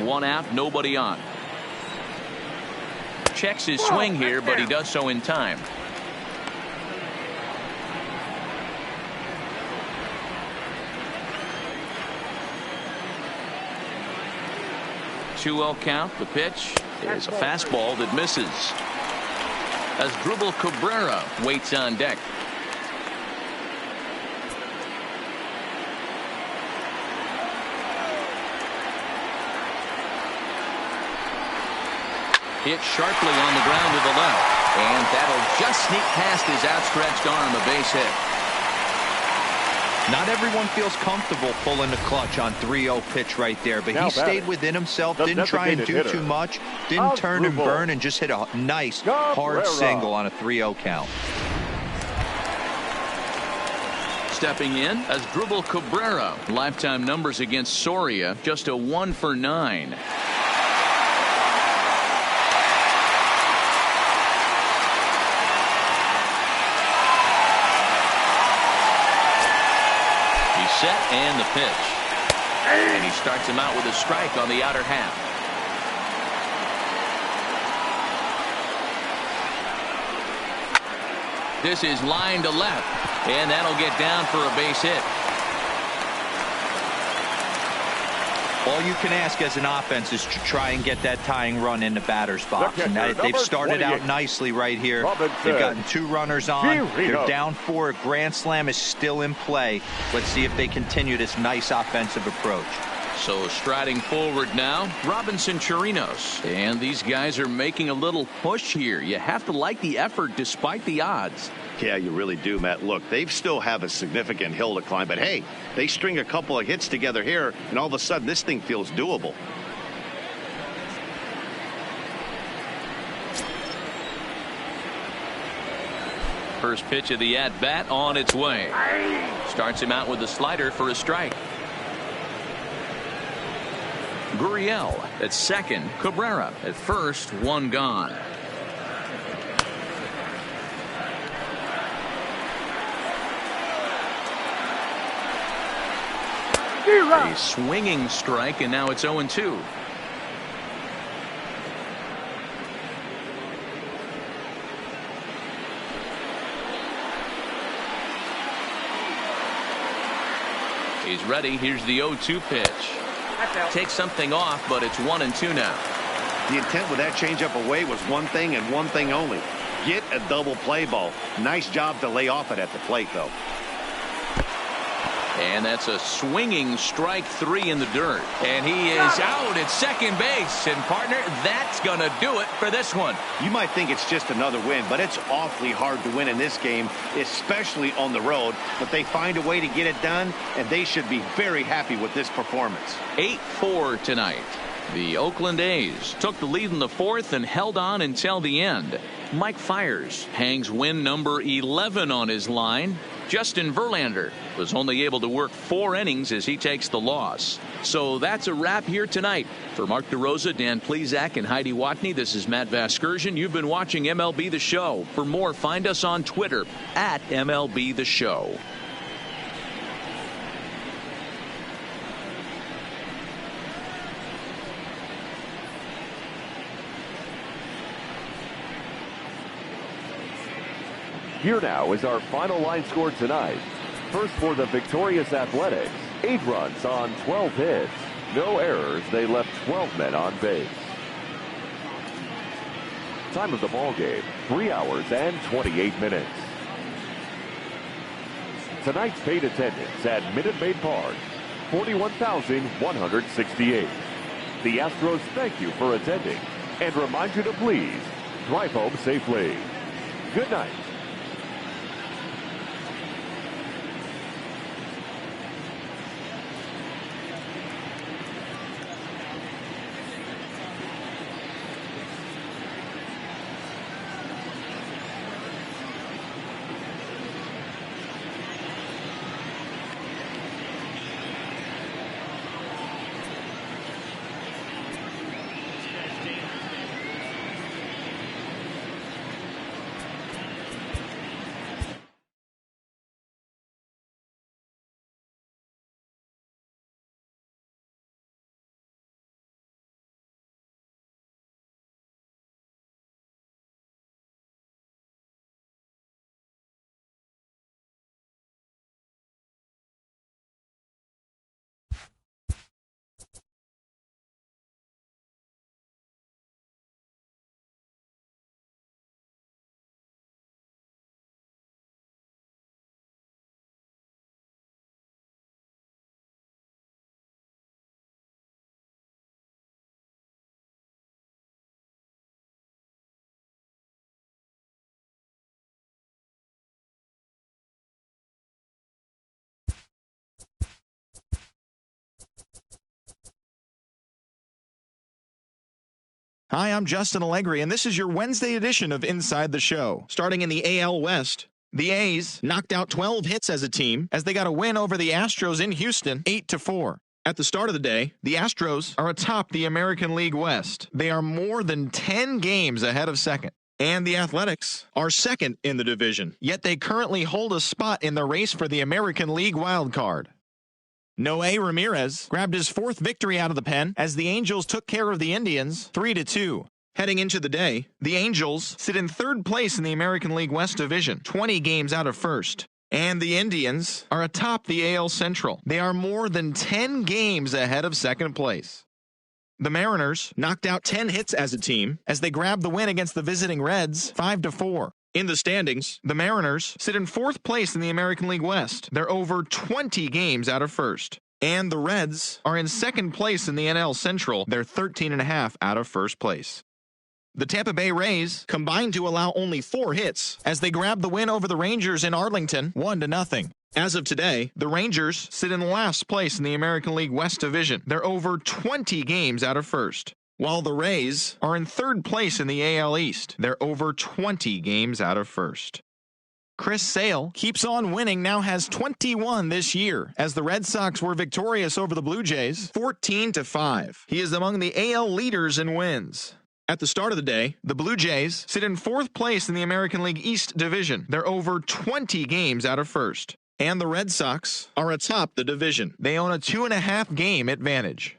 One out, nobody on. Checks his swing here, but he does so in time. Two-0 count. The pitch is a fastball that misses. As Dribble Cabrera waits on deck. Hit sharply on the ground to the left. And that'll just sneak past his outstretched arm, a base hit. Not everyone feels comfortable pulling the clutch on 3-0 pitch right there, but he stayed within himself, didn't try and do too much, didn't turn and burn, and just hit a nice hard single on a 3-0 count. Stepping in as Dribble Cabrera. Lifetime numbers against Soria, just a 1 for 9. Set and the pitch. And he starts him out with a strike on the outer half. This is line to left. And that'll get down for a base hit. All you can ask as an offense is to try and get that tying run in the batter's box. And they've started out nicely right here. They've gotten 2 runners on. They're down 4. A grand slam is still in play. Let's see if they continue this nice offensive approach. So striding forward now, Robinson Chirinos. And these guys are making a little push here. You have to like the effort despite the odds. Yeah, you really do, Matt. Look, they still have a significant hill to climb, but hey, they string a couple of hits together here, and all of a sudden this thing feels doable. First pitch of the at-bat on its way. Starts him out with a slider for a strike. Gurriel at second. Cabrera at first. 1 gone. A swinging strike, and now it's 0-2. He's ready. Here's the 0-2 pitch. Takes something off, but it's 1-2 now. The intent with that changeup away was one thing and one thing only. Get a double play ball. Nice job to lay off it at the plate, though. And that's a swinging strike 3 in the dirt. And he is out at second base. And, partner, that's going to do it for this one. You might think it's just another win, but it's awfully hard to win in this game, especially on the road. But they find a way to get it done, and they should be very happy with this performance. 8-4 tonight. The Oakland A's took the lead in the 4th and held on until the end. Mike Fiers hangs win number 11 on his line. Justin Verlander was only able to work 4 innings as he takes the loss. So that's a wrap here tonight. For Mark DeRosa, Dan Plesac, and Heidi Watney, this is Matt Vasgersian. You've been watching MLB The Show. For more, find us on Twitter at MLB The Show. Here now is our final line score tonight. First for the victorious Athletics, 8 runs on 12 hits. No errors. They left 12 men on base. Time of the ball game, 3 hours and 28 minutes. Tonight's paid attendance at Minute Maid Park, 41,168. The Astros thank you for attending and remind you to please drive home safely. Good night. Hi, I'm Justin Allegri, and this is your Wednesday edition of Inside the Show. Starting in the AL West, the A's knocked out 12 hits as a team as they got a win over the Astros in Houston, 8-4. At the start of the day, the Astros are atop the American League West. They are more than 10 games ahead of second. And the Athletics are second in the division, yet they currently hold a spot in the race for the American League wild card. Noe Ramirez grabbed his 4th victory out of the pen as the Angels took care of the Indians 3-2. Heading into the day, the Angels sit in 3rd place in the American League West Division, 20 games out of first. And the Indians are atop the AL Central. They are more than 10 games ahead of second place. The Mariners knocked out 10 hits as a team as they grabbed the win against the visiting Reds 5-4. In the standings, the Mariners sit in fourth place in the American League West. They're over 20 games out of first. And the Reds are in second place in the NL Central. They're 13.5 out of first place. The Tampa Bay Rays combined to allow only 4 hits as they grabbed the win over the Rangers in Arlington 1-0. As of today, the Rangers sit in last place in the American League West Division. They're over 20 games out of first, while the Rays are in third place in the AL East. They're over 20 games out of first. Chris Sale keeps on winning, now has 21 this year, as the Red Sox were victorious over the Blue Jays 14-5. He is among the AL leaders in wins. At the start of the day, the Blue Jays sit in fourth place in the American League East Division. They're over 20 games out of first. And the Red Sox are atop the division. They own a 2.5 game advantage.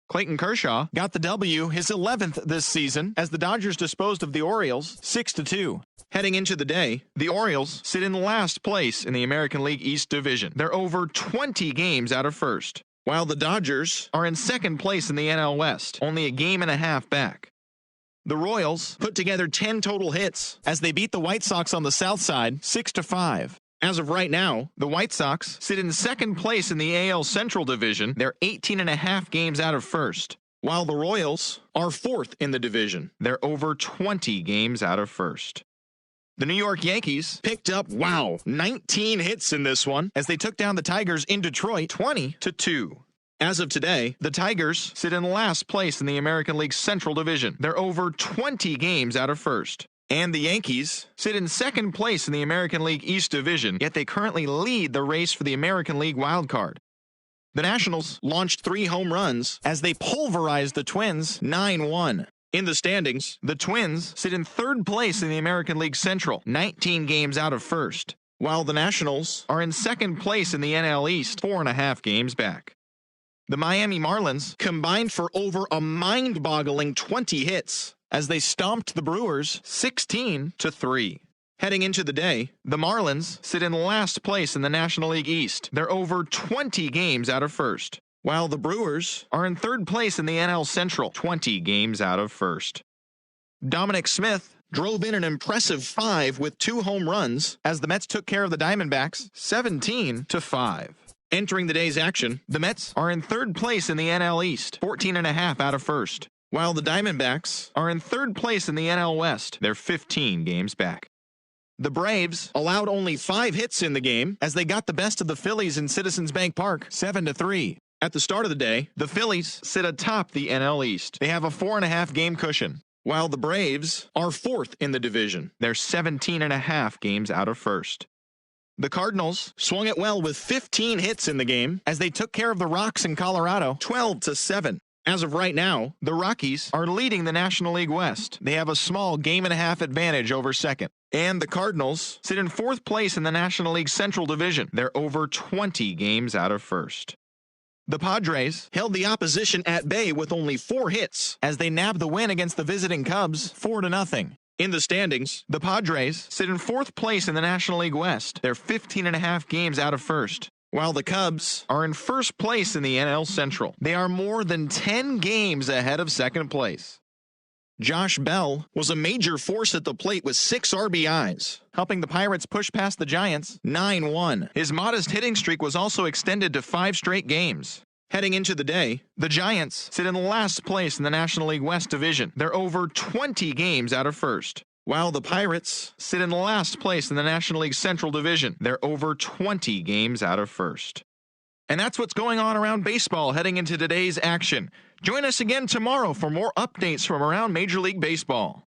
Clayton Kershaw got the W, his 11th this season, as the Dodgers disposed of the Orioles 6-2. Heading into the day, the Orioles sit in last place in the American League East Division. They're over 20 games out of first, while the Dodgers are in second place in the NL West, only a game and a half back. The Royals put together 10 total hits as they beat the White Sox on the south side 6-5. As of right now, the White Sox sit in second place in the AL Central Division. They're 18.5 games out of first, while the Royals are fourth in the division. They're over 20 games out of first. The New York Yankees picked up, 19 hits in this one as they took down the Tigers in Detroit 20-2. As of today, the Tigers sit in last place in the American League Central Division. They're over 20 games out of first. And the Yankees sit in second place in the American League East Division, yet they currently lead the race for the American League wildcard. The Nationals launched 3 home runs as they pulverized the Twins 9-1. In the standings, the Twins sit in third place in the American League Central, 19 games out of first, while the Nationals are in second place in the NL East, 4.5 games back. The Miami Marlins combined for over a mind-boggling 20 hits as they stomped the Brewers 16-3. Heading into the day, the Marlins sit in last place in the National League East. They're over 20 games out of first, while the Brewers are in third place in the NL Central, 20 games out of first. Dominic Smith drove in an impressive 5 with 2 home runs as the Mets took care of the Diamondbacks 17-5. Entering the day's action, the Mets are in third place in the NL East, 14.5 out of first, while the Diamondbacks are in third place in the NL West. They're 15 games back. The Braves allowed only 5 hits in the game as they got the best of the Phillies in Citizens Bank Park 7-3. At the start of the day, the Phillies sit atop the NL East. They have a 4.5 game cushion, while the Braves are fourth in the division. They're 17.5 games out of first. The Cardinals swung it well with 15 hits in the game as they took care of the Rocks in Colorado 12-7. As of right now, the Rockies are leading the National League West. They have a small game-and-a-half advantage over second. And the Cardinals sit in fourth place in the National League Central Division. They're over 20 games out of first. The Padres held the opposition at bay with only 4 hits as they nabbed the win against the visiting Cubs 4-0. In the standings, the Padres sit in fourth place in the National League West. They're 15.5 games out of first, while the Cubs are in first place in the NL Central. They are more than 10 games ahead of second place. Josh Bell was a major force at the plate with 6 RBIs, helping the Pirates push past the Giants 9-1. His modest hitting streak was also extended to 5 straight games. Heading into the day, the Giants sit in last place in the National League West Division. They're over 20 games out of first, while the Pirates sit in last place in the National League Central Division. They're over 20 games out of first. And that's what's going on around baseball heading into today's action. Join us again tomorrow for more updates from around Major League Baseball.